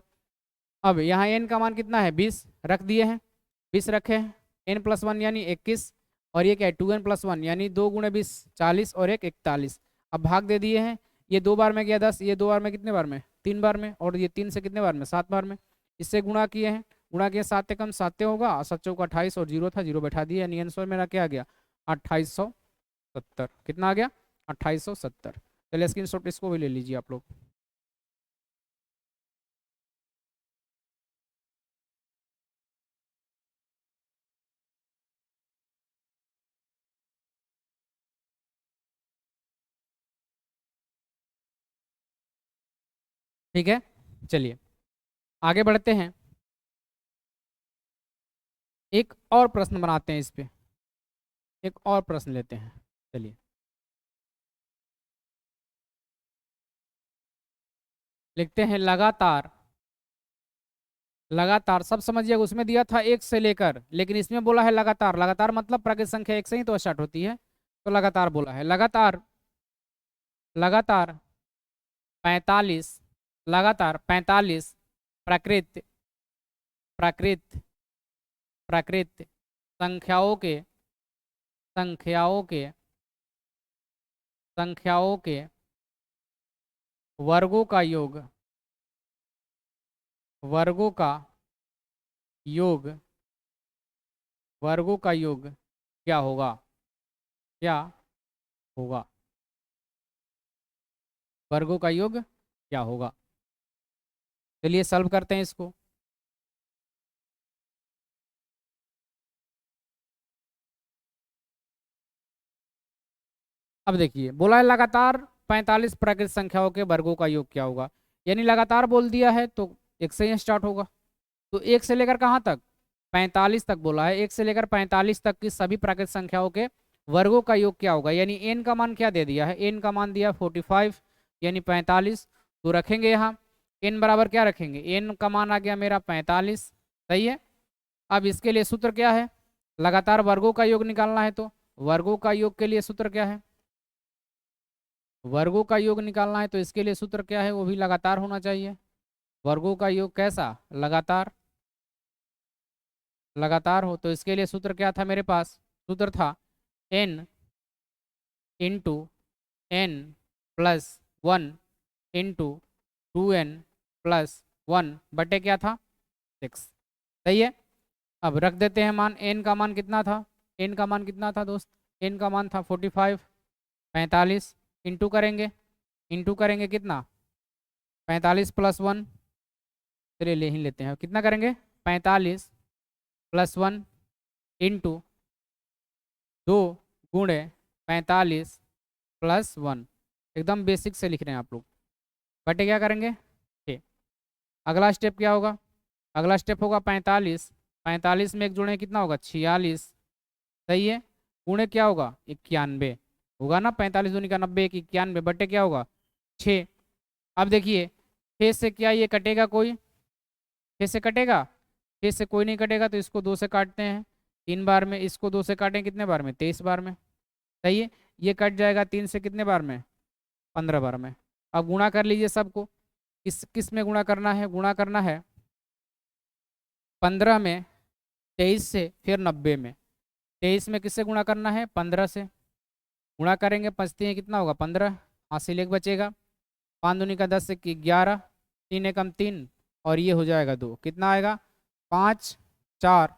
[SPEAKER 1] अब यहाँ n का मान कितना है, 20 रख दिए हैं, 20 रखे हैं, n प्लस वन यानी 21, और ये क्या है 2n प्लस वन यानी 2 गुणे 20 40 और 1 41। अब भाग दे दिए हैं, ये 2 बार में गया 10, ये 2 बार में कितने बार में, 3 बार में, और ये 3 से कितने बार में, 7 बार में। इससे गुणा किए हैं, गुणा किया 7 एकम 7 होगा, 7 चौक 28 और जीरो था, जीरो बैठा दिया, यानी आंसर मेरा क्या आ गया, 2870। कितना आ गया, 2870। चलिए स्क्रीनशॉट इसको भी ले लीजिए आप लोग। ठीक है, चलिए आगे बढ़ते हैं, एक और प्रश्न बनाते हैं, इस पे एक और प्रश्न लेते हैं। चलिए लिखते हैं, लगातार, लगातार सब समझिएगा, उसमें दिया था 1 से लेकर, लेकिन इसमें बोला है लगातार। लगातार मतलब प्राकृत संख्या 1 से ही तो स्टार्ट होती है, तो लगातार बोला है, लगातार, लगातार 45, लगातार 45 प्राकृत, प्राकृत, प्राकृत संख्याओं के, संख्याओं के, संख्याओं के वर्गों का योग, वर्गों का योग, वर्गों का योग क्या होगा, क्या होगा, वर्गों का योग क्या होगा। चलिए सॉल्व करते हैं इसको। अब देखिए, बोला है लगातार 45 प्राकृत संख्याओं के वर्गों का योग क्या होगा। यानी लगातार बोल दिया है तो एक से ही स्टार्ट होगा। तो एक से लेकर कहाँ तक, 45 तक बोला है, एक से लेकर 45 तक की सभी प्राकृतिक संख्याओं के वर्गों का योग क्या होगा। यानी एन का मान क्या दे दिया है, एन का मान दिया 45 यानी 45। तो रखेंगे यहाँ एन बराबर क्या रखेंगे, एन का मान आ गया मेरा 45, सही है। अब इसके लिए सूत्र क्या है, लगातार वर्गों का योग निकालना है, तो वर्गों का योग के लिए सूत्र क्या है, वर्गों का योग निकालना है तो इसके लिए सूत्र क्या है, वो भी लगातार होना चाहिए। वर्गों का योग कैसा, लगातार, लगातार हो। तो इसके लिए सूत्र क्या था मेरे पास, सूत्र था n into n plus one into 2n+1 बटे क्या था 6, सही है। अब रख देते हैं मान, n का मान कितना था, n का मान कितना था दोस्त, n का मान था 45, 45 इंटू करेंगे कितना 45+1, चलिए ले ही लेते हैं, कितना करेंगे 45+1 इंटू 2 × 45+1, एकदम बेसिक से लिख रहे हैं आप लोग, बटे क्या करेंगे 6। अगला स्टेप क्या होगा, अगला स्टेप होगा 45, 45 में एक जुड़े कितना होगा 46, सही है। गुणे क्या होगा 91 होगा ना, 45 दूनी का 90 एक 91 बटे क्या होगा 6। अब देखिए 6 से क्या ये कटेगा, कोई 6 से कटेगा, 6 से कोई नहीं कटेगा, तो इसको 2 से काटते हैं 3 बार में, इसको 2 से काटें कितने बार में 23 बार में, सही है। ये कट जाएगा 3 से कितने बार में 15 बार में। अब गुणा कर लीजिए सबको, किस किस में गुणा करना है, गुणा करना है 15 में, 23 से, फिर 90 में। 23 में किससे गुणा करना है 15 से, गुणा करेंगे पचती है कितना होगा 15, हासिल एक बचेगा, 5 दूनी का 10 से 11, 3 एकम 3 और ये हो जाएगा 2, कितना आएगा 5 4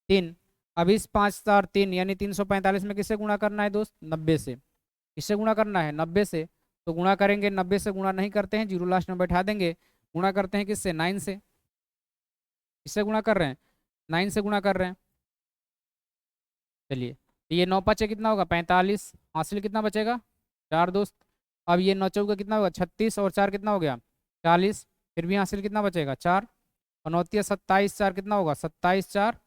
[SPEAKER 1] 3। अब इस 5 4 3 यानी 345 में किससे गुणा करना है दोस्त 90 से, किससे गुणा करना है 90 से। तो गुणा करेंगे 90 से, गुणा नहीं करते हैं जीरो लास्ट में बैठा देंगे, गुणा करते हैं किससे 9 से, किससे गुणा कर रहे हैं 9 से गुणा कर रहे हैं। चलिए तो ये 9 5 कितना होगा 45, हासिल कितना बचेगा 4 दोस्त। अब ये 9 चौका कितना होगा 36 और 4 कितना हो गया 40, फिर भी हासिल कितना बचेगा 4 और 9 27, 4 कितना होगा 27 4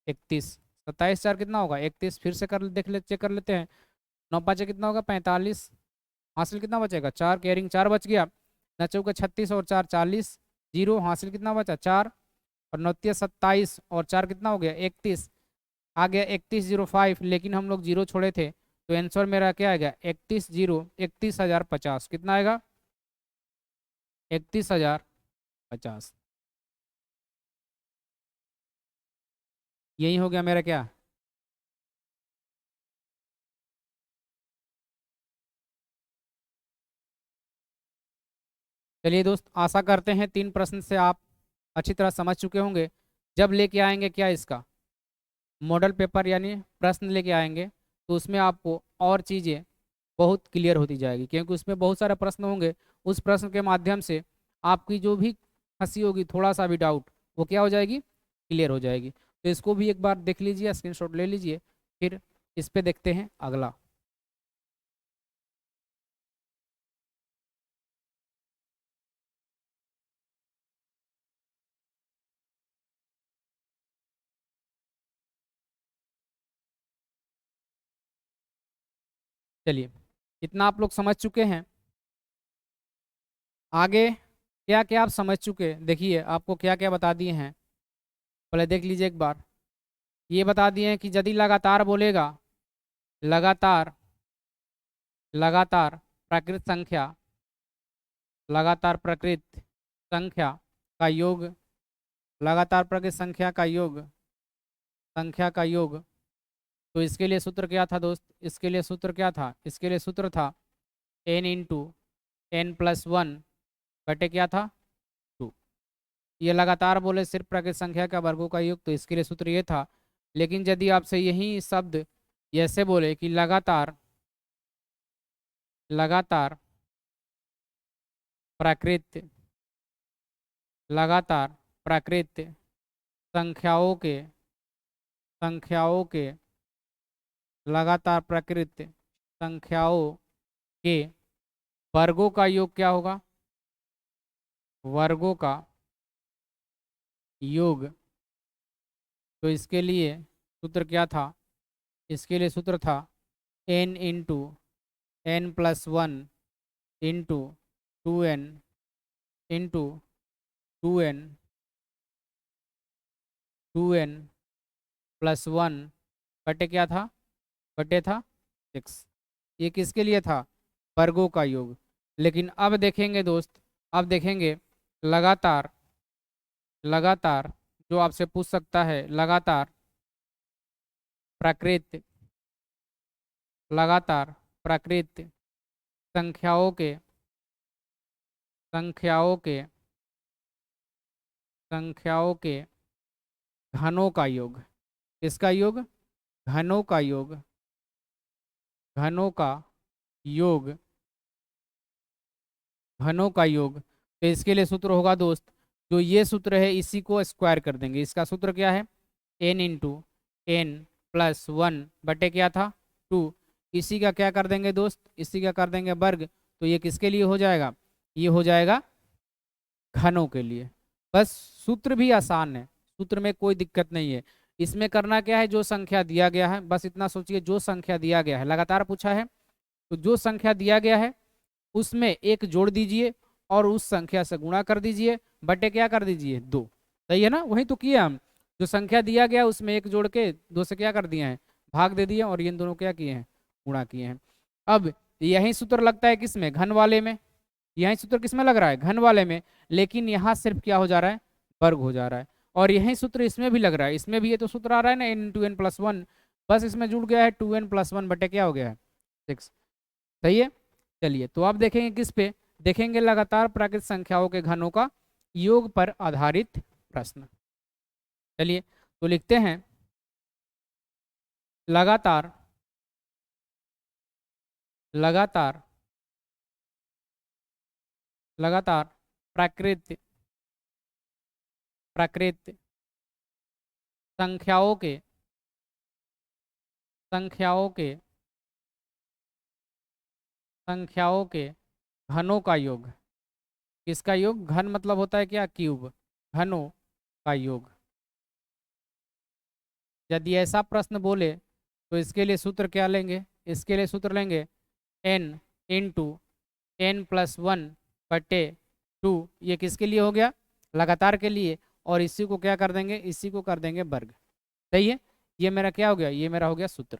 [SPEAKER 1] 31, 27 4 कितना होगा 31, फिर से कर देख ले चेक कर लेते हैं, 9 5 कितना होगा 45, हासिल कितना बचेगा 4, कैरिंग 4 बच गया, 9 चौका 36 और 4 40, जीरो, हासिल कितना बचा 4 और 9 27 और 4 कितना हो गया 31, आ गया 3105, लेकिन हम लोग जीरो छोड़े थे, तो आंसर मेरा क्या आ गया 31,050, कितना आएगा 31,050, यही हो गया मेरा क्या। चलिए दोस्त, आशा करते हैं 3 प्रश्न से आप अच्छी तरह समझ चुके होंगे। जब लेके आएंगे क्या इसका मॉडल पेपर यानी प्रश्न लेके आएंगे, तो उसमें आपको और चीज़ें बहुत क्लियर होती जाएगी, क्योंकि उसमें बहुत सारे प्रश्न होंगे। उस प्रश्न के माध्यम से आपकी जो भी फंसी होगी, थोड़ा सा भी डाउट, वो क्या हो जाएगी क्लियर हो जाएगी। तो इसको भी एक बार देख लीजिए, स्क्रीनशॉट ले लीजिए, फिर इस पे देखते हैं अगला। चलिए, इतना आप लोग समझ चुके हैं, आगे क्या क्या आप समझ चुके, देखिए आपको क्या क्या बता दिए हैं, पहले देख लीजिए एक बार। ये बता दिए हैं कि यदि लगातार बोलेगा, लगातार, लगातार प्राकृत संख्या, लगातार प्रकृत संख्या का योग, लगातार प्रकृत संख्या का योग, तो इसके लिए सूत्र क्या था दोस्त, इसके लिए सूत्र क्या था, इसके लिए सूत्र था n × n+1 बटे क्या था 2। ये लगातार बोले सिर्फ प्राकृत संख्या का वर्गों का योग, तो इसके लिए सूत्र ये था। लेकिन यदि आपसे यही शब्द ऐसे बोले कि लगातार, लगातार प्राकृत, लगातार प्राकृत संख्याओं के, संख्याओं के, लगातार प्राकृत संख्याओं के वर्गों का योग क्या होगा, वर्गों का योग। तो इसके लिए सूत्र क्या था? इसके लिए सूत्र था n into n+1 into 2n into 2n+1 बटे क्या था? बटे था 6। ये किसके लिए था? वर्गों का योग। लेकिन अब देखेंगे दोस्त, अब देखेंगे लगातार, लगातार जो आपसे पूछ सकता है, लगातार प्राकृत, लगातार प्राकृत संख्याओं के, संख्याओं के, संख्याओं के घनों का योग। किसका योग? घनों का योग, घनों का योग, घनों का योग। तो इसके लिए सूत्र होगा दोस्त, जो ये सूत्र है इसी को स्क्वायर कर देंगे। इसका सूत्र क्या है? n इंटू n+1 बटे क्या था? 2। इसी का क्या कर देंगे दोस्त? इसी का कर देंगे वर्ग। तो ये किसके लिए हो जाएगा? ये हो जाएगा घनों के लिए। बस सूत्र भी आसान है, सूत्र में कोई दिक्कत नहीं है। इसमें करना क्या है? जो संख्या दिया गया है, बस इतना सोचिए, जो संख्या दिया गया है, लगातार पूछा है, तो जो संख्या दिया गया है उसमें एक जोड़ दीजिए और उस संख्या से गुणा कर दीजिए, बटे क्या कर दीजिए? 2। सही है ना? वही तो किए हम। जो संख्या दिया गया उसमें एक जोड़ के 2 से क्या कर दिए हैं? भाग दे दिए, और ये दोनों क्या किए हैं? गुणा किए हैं। अब यही सूत्र लगता है किसमें? घन वाले में। यही सूत्र किसमें लग रहा है? घन वाले में। लेकिन यहाँ सिर्फ क्या हो जा रहा है? वर्ग हो जा रहा है। और यही सूत्र इसमें भी लग रहा है। इसमें भी ये तो सूत्र आ रहा है ना, n×n+1, बस इसमें जुड़ गया है 2n+1 बटे क्या हो गया है? 6। सही है। चलिए, तो आप देखेंगे किस पे? देखेंगे लगातार प्राकृत संख्याओं के घनों का योग पर आधारित प्रश्न। चलिए, तो लिखते हैं लगातार, लगातार, लगातार प्राकृत, प्राकृत संख्याओं के, संख्याओं के, संख्याओं के घनों का योग। किसका योग? घन मतलब होता है क्या? क्यूब। घनों का योग। यदि ऐसा प्रश्न बोले तो इसके लिए सूत्र क्या लेंगे? इसके लिए सूत्र लेंगे n इंटू n+1 बटे 2। ये किसके लिए हो गया? लगातार के लिए। और इसी को क्या कर देंगे? इसी को कर देंगे वर्ग। सही है। ये मेरा क्या हो गया? ये मेरा हो गया सूत्र।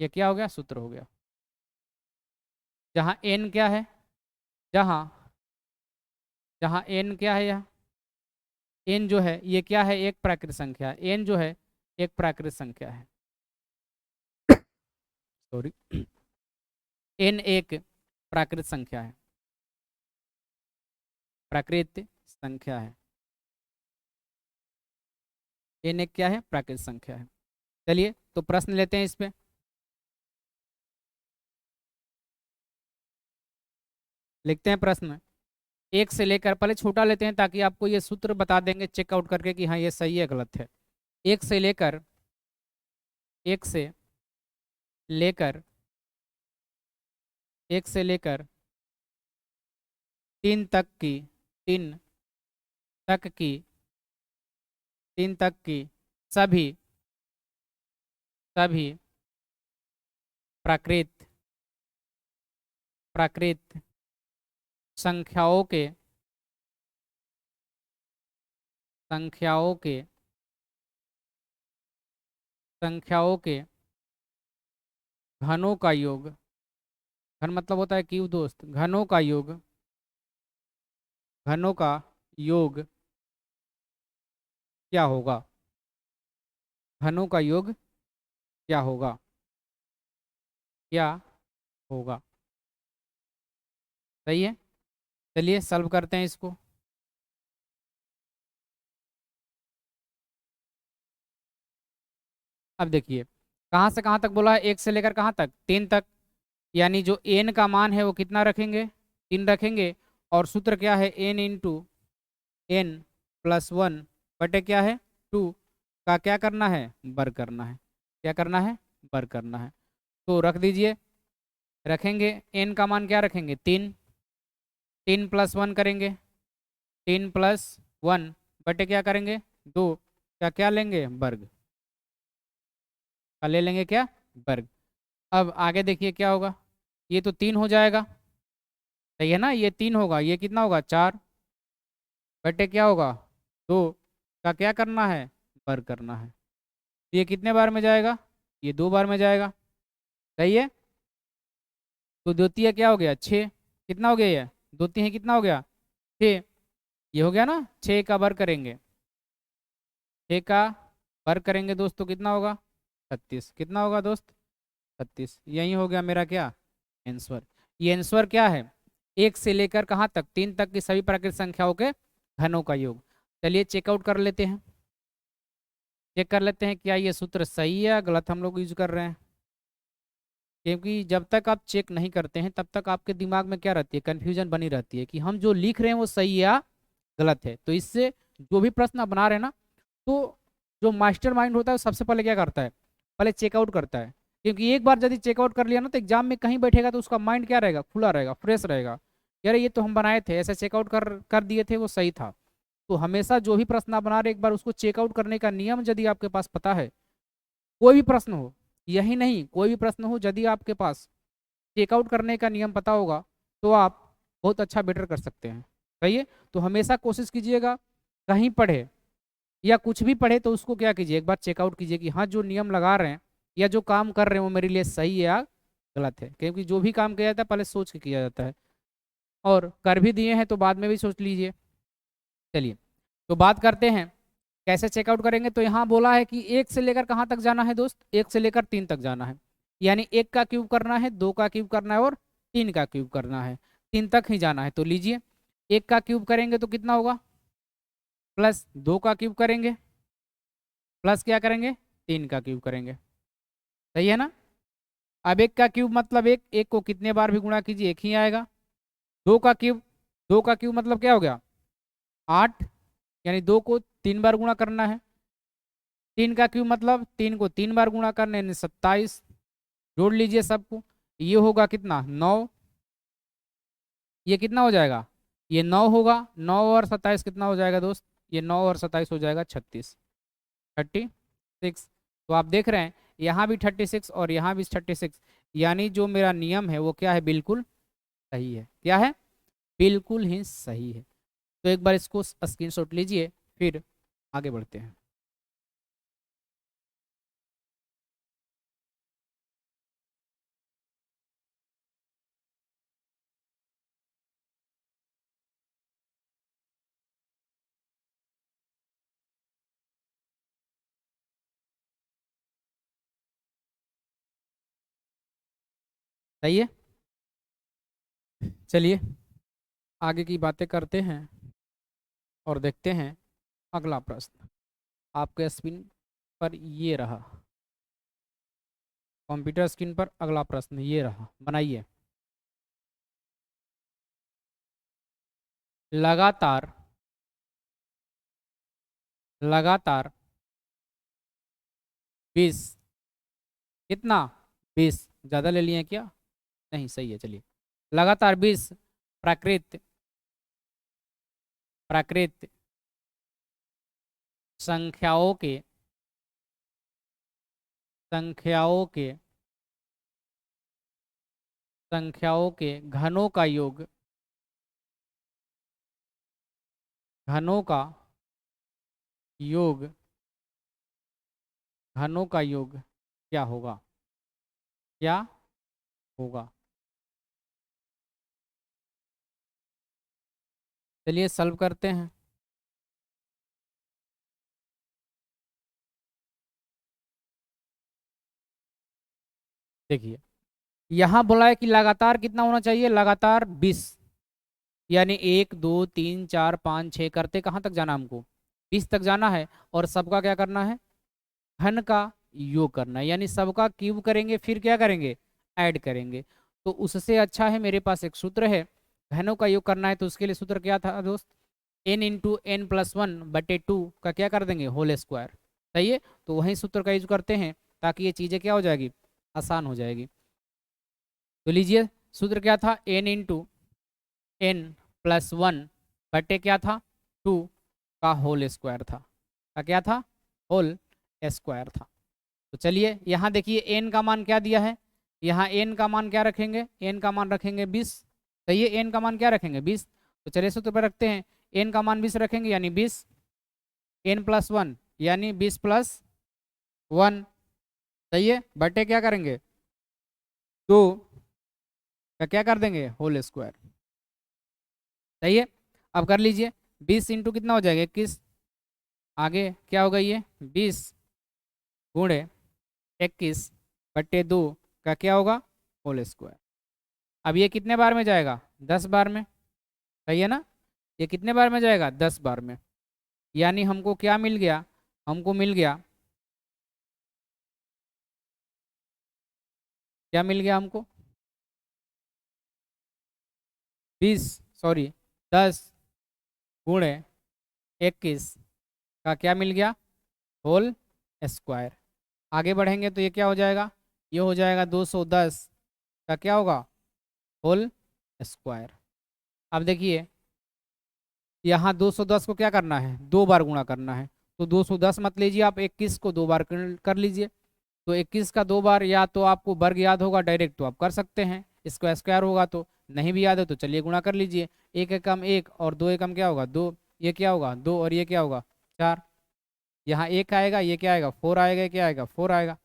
[SPEAKER 1] ये क्या हो गया? सूत्र हो गया। जहाँ n क्या है? जहाँ, जहाँ n क्या है? यहाँ n जो है ये क्या है? एक प्राकृत संख्या। n जो है एक प्राकृत संख्या है, सॉरी। n एक प्राकृत संख्या है, प्राकृत संख्या है। n एक क्या है? प्राकृत संख्या है। चलिए, तो प्रश्न लेते हैं इस पे। लिखते हैं प्रश्न। एक से लेकर, पहले छोटा लेते हैं ताकि आपको ये सूत्र बता देंगे चेकआउट करके कि हाँ ये सही है गलत है। एक से लेकर, एक से लेकर, एक से लेकर 3 तक की, 3 तक की, 3 तक की सभी, सभी प्राकृत, प्राकृत संख्याओं के, संख्याओं के, संख्याओं के घनों का योग। घन मतलब होता है क्यूब दोस्त। घनों का योग, घनों का योग क्या होगा? घनों का योग क्या होगा? क्या होगा? सही है। चलिए सॉल्व करते हैं इसको। अब देखिए, कहाँ से कहाँ तक बोला है? एक से लेकर कहाँ तक? 3 तक। यानी जो n का मान है वो कितना रखेंगे? 3 रखेंगे। और सूत्र क्या है? n इंटू n+1 बटे क्या है? 2 का क्या करना है? वर्ग करना है। क्या करना है? वर्ग करना है। तो रख दीजिए, रखेंगे n का मान क्या रखेंगे? 3, 3+1 करेंगे, 3+1 बटे क्या करेंगे 2 क्या क्या लेंगे वर्ग का ले लेंगे क्या वर्ग। अब आगे देखिए क्या होगा, ये तो 3 हो जाएगा, सही है ना, ये 3 होगा, ये कितना होगा 4 बटे क्या होगा 2 का क्या करना है वर्ग करना है। ये कितने बार में जाएगा, ये 2 बार में जाएगा, सही है। तो द्वितीय क्या हो गया 6, कितना हो गया ये द्वितीय कितना हो गया 6, ये हो गया ना 6 का वर्ग करेंगे, 6 का वर्ग करेंगे दोस्त तो कितना होगा 36, कितना होगा दोस्त 36, यही हो गया मेरा क्या आंसर। ये आंसर क्या है 1 से लेकर कहाँ तक 3 तक की सभी प्राकृतिक संख्याओं के घनों का योग। चलिए चेकआउट कर लेते हैं, चेक कर लेते हैं क्या ये सूत्र सही है या गलत हम लोग यूज कर रहे हैं। क्योंकि जब तक आप चेक नहीं करते हैं तब तक आपके दिमाग में क्या रहती है कन्फ्यूजन बनी रहती है कि हम जो लिख रहे हैं वो सही है या गलत है। तो इससे जो भी प्रश्न आप बना रहे हैं ना, तो जो मास्टर माइंड होता है वो सबसे पहले क्या करता है पहले चेकआउट करता है। क्योंकि एक बार यदि चेकआउट कर लिया ना तो एग्जाम में कहीं बैठेगा तो उसका माइंड क्या रहेगा खुला रहेगा फ्रेश रहेगा, यार ये तो हम बनाए थे ऐसे चेकआउट कर दिए थे वो सही था। तो हमेशा जो भी प्रश्न आप बना रहे एक बार उसको चेकआउट करने का नियम यदि आपके पास पता है, कोई भी प्रश्न हो, यही नहीं कोई भी प्रश्न हो यदि आपके पास चेकआउट करने का नियम पता होगा तो आप बहुत अच्छा बेटर कर सकते हैं, सही है। तो हमेशा कोशिश कीजिएगा कहीं पढ़े या कुछ भी पढ़े तो उसको क्या कीजिए एक बार चेकआउट कीजिए कि हाँ जो नियम लगा रहे हैं या जो काम कर रहे हैं वो मेरे लिए सही है या गलत है। क्योंकि जो भी काम किया जाता है पहले सोच के किया जाता है, और कर भी दिए हैं तो बाद में भी सोच लीजिए। चलिए तो बात करते हैं कैसे चेकआउट करेंगे। तो यहाँ बोला है कि 1 से लेकर कहाँ तक जाना है दोस्त 1 से लेकर 3 तक जाना है, यानी 1 का क्यूब करना है 2 का क्यूब करना है और 3 का क्यूब करना है, 3 तक ही जाना है। तो लीजिए 1 का क्यूब करेंगे तो कितना होगा प्लस 2 का क्यूब करेंगे प्लस क्या करेंगे 3 का क्यूब करेंगे, सही है ना। अब 1 का क्यूब मतलब एक एक को कितने बार भी गुणा कीजिए एक ही आएगा। 2 का क्यूब 2 का क्यूब मतलब क्या हो गया 8, यानी 2 को 3 बार गुणा करना है। 3 का क्यूब मतलब 3 को 3 बार गुणा करना है 27, जोड़ लीजिए सबको, ये होगा कितना 9, ये कितना हो जाएगा ये 9 होगा, 9 और 27 कितना हो जाएगा दोस्त, ये 9 और 27 हो जाएगा 36, 36। तो आप देख रहे हैं यहाँ भी 36 और यहाँ भी 36, यानी जो मेरा नियम है वो क्या है बिल्कुल सही है, क्या है बिल्कुल ही सही है। तो एक बार इसको स्क्रीनशॉट लीजिए फिर आगे बढ़ते हैं। सही है, चलिए आगे की बातें करते हैं और देखते हैं अगला प्रश्न आपके स्क्रीन पर ये रहा, कंप्यूटर स्क्रीन पर अगला प्रश्न ये रहा, बनाइए। लगातार लगातार 20 कितना 20 ज़्यादा ले लिए क्या, नहीं सही है। चलिए लगातार 20 प्राकृत प्राकृत संख्याओं के संख्याओं के संख्याओं के घनों का योग घनों का योग घनों का योग क्या होगा, क्या होगा। चलिए सॉल्व करते हैं। देखिए यहाँ बोला है कि लगातार कितना होना चाहिए लगातार 20, यानी 1 2 3 4 5 6 करते कहाँ तक जाना हमको 20 तक जाना है, और सबका क्या करना है घन का योग करना है, यानी सबका क्यूब करेंगे फिर क्या करेंगे ऐड करेंगे। तो उससे अच्छा है मेरे पास एक सूत्र है, घनों का योग करना है तो उसके लिए सूत्र क्या था दोस्त n × n+1/2 का क्या कर देंगे होल स्क्वायर, सही है। तो वही सूत्र का यूज करते हैं ताकि ये चीज़ें क्या हो जाएगी आसान हो जाएगी। तो लीजिए सूत्र क्या था n × n+1 बटे क्या था 2 का होल स्क्वायर था। का क्या था? होल स्क्वायर था। तो चलिए यहाँ देखिए n का मान क्या दिया है, यहाँ n का मान क्या रखेंगे, n का मान रखेंगे 20। सही है, n का मान क्या रखेंगे 20। तो चलिए सूत्र पर रखते हैं, n का मान 20 रखेंगे यानी 20 n+1 यानी 20+1। सही है, बटे क्या करेंगे 2 का क्या कर देंगे होल स्क्वायर। सही है, अब कर लीजिए 20 इंटू कितना हो जाएगा 21, आगे क्या होगा ये 20 गुणे 21 बट्टे 2 का क्या होगा होल स्क्वायर। अब ये कितने बार में जाएगा 10 बार में। सही है ना, ये कितने बार में जाएगा 10 बार में। यानी हमको क्या मिल गया, हमको मिल गया, क्या मिल गया हमको 10 गुणे 21 का क्या मिल गया होल स्क्वायर। आगे बढ़ेंगे तो ये क्या हो जाएगा, ये हो जाएगा 210 का क्या होगा होल स्क्वायर। अब देखिए यहाँ 210 को क्या करना है 2 बार गुणा करना है, तो 210 मत लीजिए आप, 21 को 2 बार कर लीजिए। तो 21 का 2 बार, या तो आपको वर्ग याद होगा डायरेक्ट तो आप कर सकते हैं, इसको स्क्वायर होगा तो नहीं भी याद है तो चलिए गुणा कर लीजिए। एक एकम एक और दो एकम क्या होगा 2, ये क्या होगा 2 और ये क्या होगा 4। यहाँ एक आएगा, ये क्या आएगा 4 आएगा, ये क्या आएगा 4 आएगा।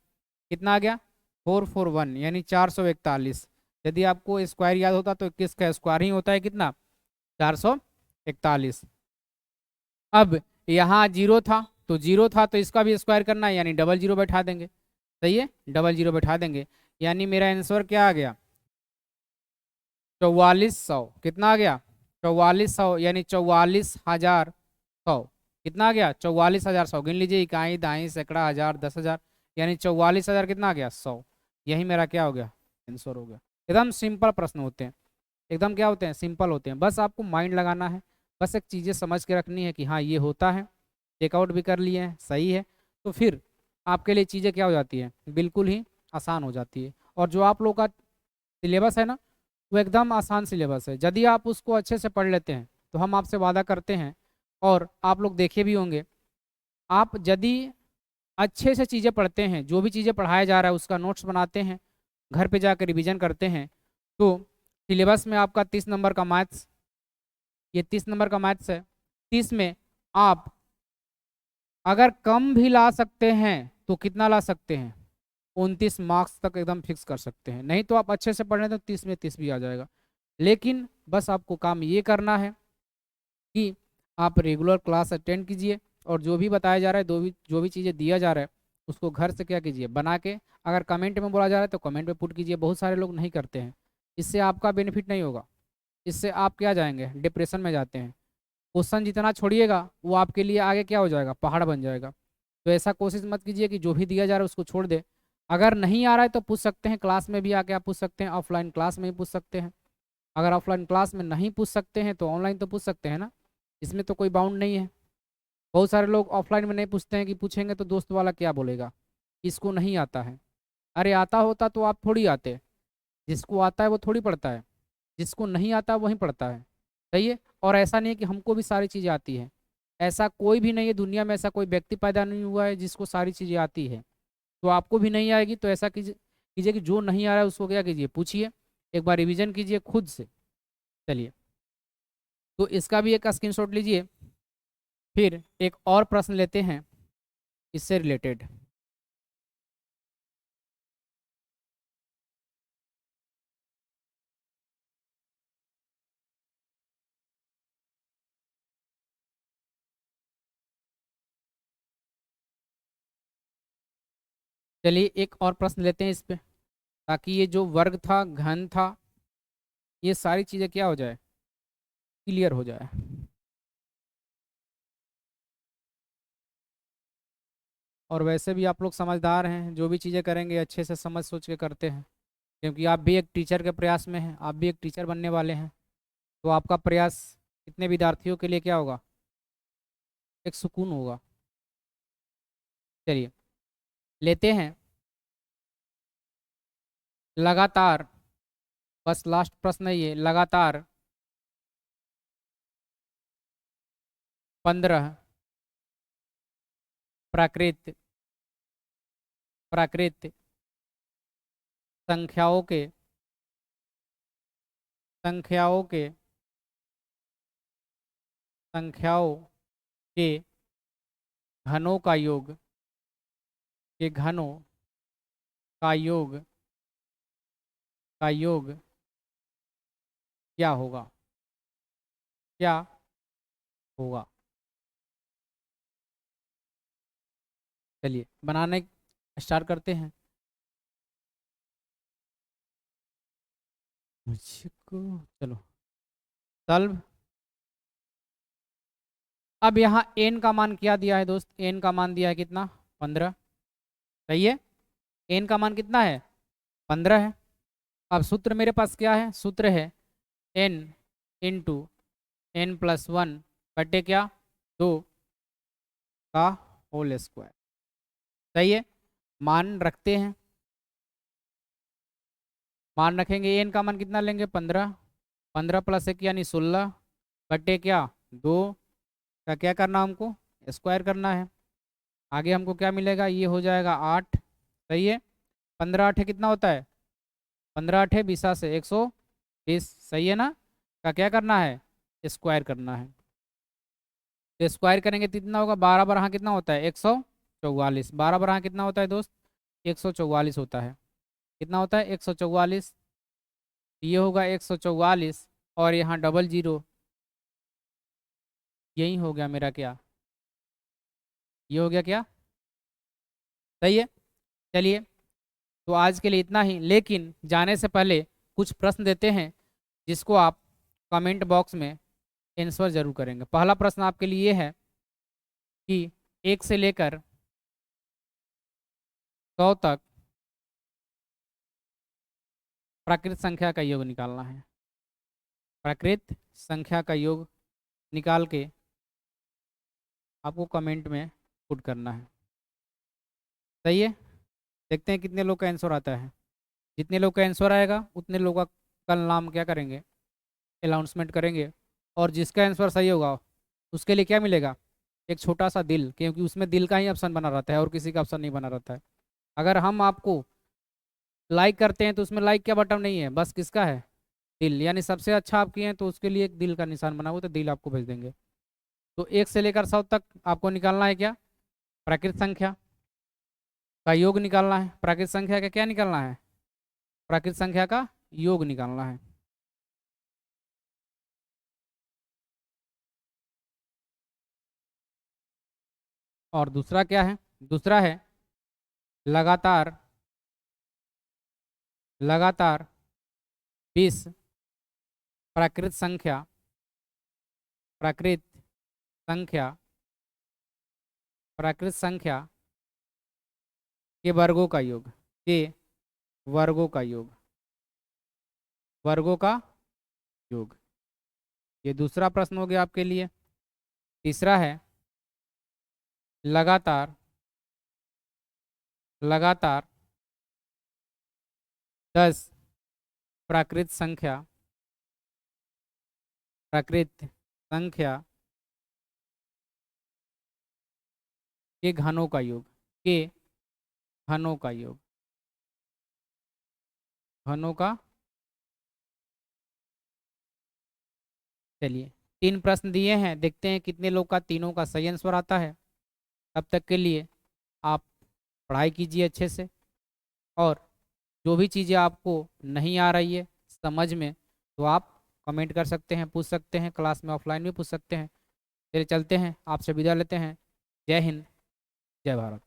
[SPEAKER 1] कितना आ गया 441 यानी 441। यदि आपको स्क्वायर याद होता तो 21 का स्क्वायर ही होता है कितना 441। अब यहाँ जीरो था, तो जीरो था तो इसका भी स्क्वायर करना है यानी डबल जीरो बैठा देंगे। सही है, डबल जीरो बैठा देंगे, यानी मेरा आंसर क्या आ गया 4400। कितना आ गया 4400 यानी 44,100। कितना आ गया 44,100। गिन लीजिए, इकाई दाई सैकड़ा हजार 10,000, यानी 44,000 कितना आ गया 100। यही मेरा क्या हो गया आंसर हो गया। एकदम सिंपल प्रश्न होते हैं, एकदम क्या होते हैं सिंपल होते हैं, बस आपको माइंड लगाना है, बस एक चीज़ें समझ के रखनी है कि हाँ ये होता है, टेकआउट भी कर लिए हैं सही है, तो फिर आपके लिए चीज़ें क्या हो जाती हैं बिल्कुल ही आसान हो जाती है। और जो आप लोग का सिलेबस है ना, वो एकदम आसान सिलेबस है, यदि आप उसको अच्छे से पढ़ लेते हैं तो हम आपसे वादा करते हैं, और आप लोग देखे भी होंगे, आप यदि अच्छे से चीज़ें पढ़ते हैं, जो भी चीज़ें पढ़ाया जा रहा है उसका नोट्स बनाते हैं, घर पे जाकर रिवीजन करते हैं, तो सिलेबस में आपका 30 नंबर का मैथ्स, ये 30 नंबर का मैथ्स है, 30 में आप अगर कम भी ला सकते हैं तो कितना ला सकते हैं 29 मार्क्स तक एकदम फिक्स कर सकते हैं। नहीं तो आप अच्छे से पढ़ रहे तो 30 में 30 भी आ जाएगा। लेकिन बस आपको काम ये करना है कि आप रेगुलर क्लास अटेंड कीजिए, और जो भी बताया जा रहा है, जो भी चीज़ें दिया जा रहा है उसको घर से क्या कीजिए बना के, अगर कमेंट में बोला जा रहा है तो कमेंट में पुट कीजिए। बहुत सारे लोग नहीं करते हैं, इससे आपका बेनिफिट नहीं होगा, इससे आप क्या जाएंगे डिप्रेशन में जाते हैं। क्वेश्चन जितना छोड़िएगा वो आपके लिए आगे क्या हो जाएगा पहाड़ बन जाएगा। तो ऐसा कोशिश मत कीजिए कि जो भी दिया जा रहा है उसको छोड़ दे। अगर नहीं आ रहा है तो पूछ सकते हैं, क्लास में भी आके आप पूछ सकते हैं, ऑफलाइन क्लास में भी पूछ सकते हैं। अगर ऑफलाइन क्लास में नहीं पूछ सकते हैं तो ऑनलाइन तो पूछ सकते हैं ना, इसमें तो कोई बाउंड नहीं है। बहुत सारे लोग ऑफलाइन में नहीं पूछते हैं कि पूछेंगे तो दोस्त वाला क्या बोलेगा, इसको नहीं आता है। अरे आता होता तो आप थोड़ी आते, जिसको आता है वो थोड़ी पढ़ता है, जिसको नहीं आता वही पढ़ता है। सही है, और ऐसा नहीं है कि हमको भी सारी चीज़ें आती हैं, ऐसा कोई भी नहीं है दुनिया में, ऐसा कोई व्यक्ति पैदा नहीं हुआ है जिसको सारी चीज़ें आती है। तो आपको भी नहीं आएगी तो ऐसा कीजिए कीजिए कि जो नहीं आ रहा है उसको क्या कीजिए पूछिए, एक बार रिवीजन कीजिए खुद से। चलिए, तो इसका भी एक स्क्रीनशॉट लीजिए, फिर एक और प्रश्न लेते हैं इससे रिलेटेड। चलिए एक और प्रश्न लेते हैं इस पे, ताकि ये जो वर्ग था घन था ये सारी चीज़ें क्या हो जाए क्लियर हो जाए। और वैसे भी आप लोग समझदार हैं, जो भी चीज़ें करेंगे अच्छे से समझ सोच के करते हैं, क्योंकि आप भी एक टीचर के प्रयास में हैं, आप भी एक टीचर बनने वाले हैं। तो आपका प्रयास कितने विद्यार्थियों के लिए क्या होगा एक सुकून होगा। चलिए लेते हैं लगातार, बस लास्ट प्रश्न है ये, लगातार 15 प्राकृत प्राकृत संख्याओं के संख्याओं के संख्याओं के घनों का योग के घनों का योग का योग क्या होगा? क्या होगा? चलिए बनाने स्टार्ट करते हैं। मुझको चलो सल्व। अब यहाँ n का मान क्या दिया है दोस्त? n का मान दिया है कितना? 15। सही है। n का मान कितना है? 15 है। अब सूत्र मेरे पास क्या है? सूत्र है n इंटू n+1 बटे क्या? 2 का होल स्क्वायर। सही है। मान रखते हैं। मान रखेंगे। n का मान कितना लेंगे? 15। 15 + 1 यानी 16 बटे क्या? 2 का क्या करना हमको? स्क्वायर करना है। आगे हमको क्या मिलेगा? ये हो जाएगा 8। सही है। 15 8 कितना होता है? 15 8 20 से 120। सही है ना? का क्या करना है? स्क्वायर करना है। तो स्क्वायर करेंगे तो कितना होगा? 12 12 कितना होता है? 144। 12 12 कितना होता है दोस्त? 144 होता है। कितना होता है? 144। ये होगा 144 और यहाँ डबल जीरो, यही हो गया मेरा क्या? ये हो गया क्या? सही है। चलिए तो आज के लिए इतना ही, लेकिन जाने से पहले कुछ प्रश्न देते हैं जिसको आप कमेंट बॉक्स में आंसर जरूर करेंगे। पहला प्रश्न आपके लिए है कि 1 से लेकर 100 तक प्राकृत संख्या का योग निकालना है। प्राकृत संख्या का योग निकाल के आपको कमेंट में पुट करना है। सही है। देखते हैं कितने लोग का आंसर आता है। जितने लोग का आंसर आएगा उतने लोग का कल नाम क्या करेंगे? अनाउंसमेंट करेंगे। और जिसका आंसर सही होगा उसके लिए क्या मिलेगा? एक छोटा सा दिल, क्योंकि उसमें दिल का ही ऑप्शन बना रहता है और किसी का ऑप्शन नहीं बना रहता है। अगर हम आपको लाइक करते हैं तो उसमें लाइक का बटन नहीं है, बस किसका है? दिल। यानी सबसे अच्छा आप किए हैं तो उसके लिए एक दिल का निशान बना हुआ, तो दिल आपको भेज देंगे। तो 1 से लेकर 100 तक आपको निकालना है क्या? प्राकृत संख्या का योग निकालना है। प्राकृत संख्या का क्या निकालना है? प्राकृत संख्या का योग निकालना है। और दूसरा क्या है? दूसरा है लगातार लगातार 20 प्राकृत संख्या प्राकृत संख्या प्राकृत संख्या के वर्गों का योग के वर्गों का योग वर्गों का योग। ये दूसरा प्रश्न हो गया आपके लिए। तीसरा है लगातार लगातार 10 प्राकृत संख्या के घनों का योग के घनों का योग घनों का। चलिए 3 प्रश्न दिए हैं, देखते हैं कितने लोग का तीनों का सही आंसर आता है। तब तक के लिए आप पढ़ाई कीजिए अच्छे से, और जो भी चीज़ें आपको नहीं आ रही है समझ में तो आप कमेंट कर सकते हैं, पूछ सकते हैं, क्लास में ऑफलाइन भी पूछ सकते हैं। चलिए चलते हैं, आपसे विदा लेते हैं। जय हिंद, जय भारत।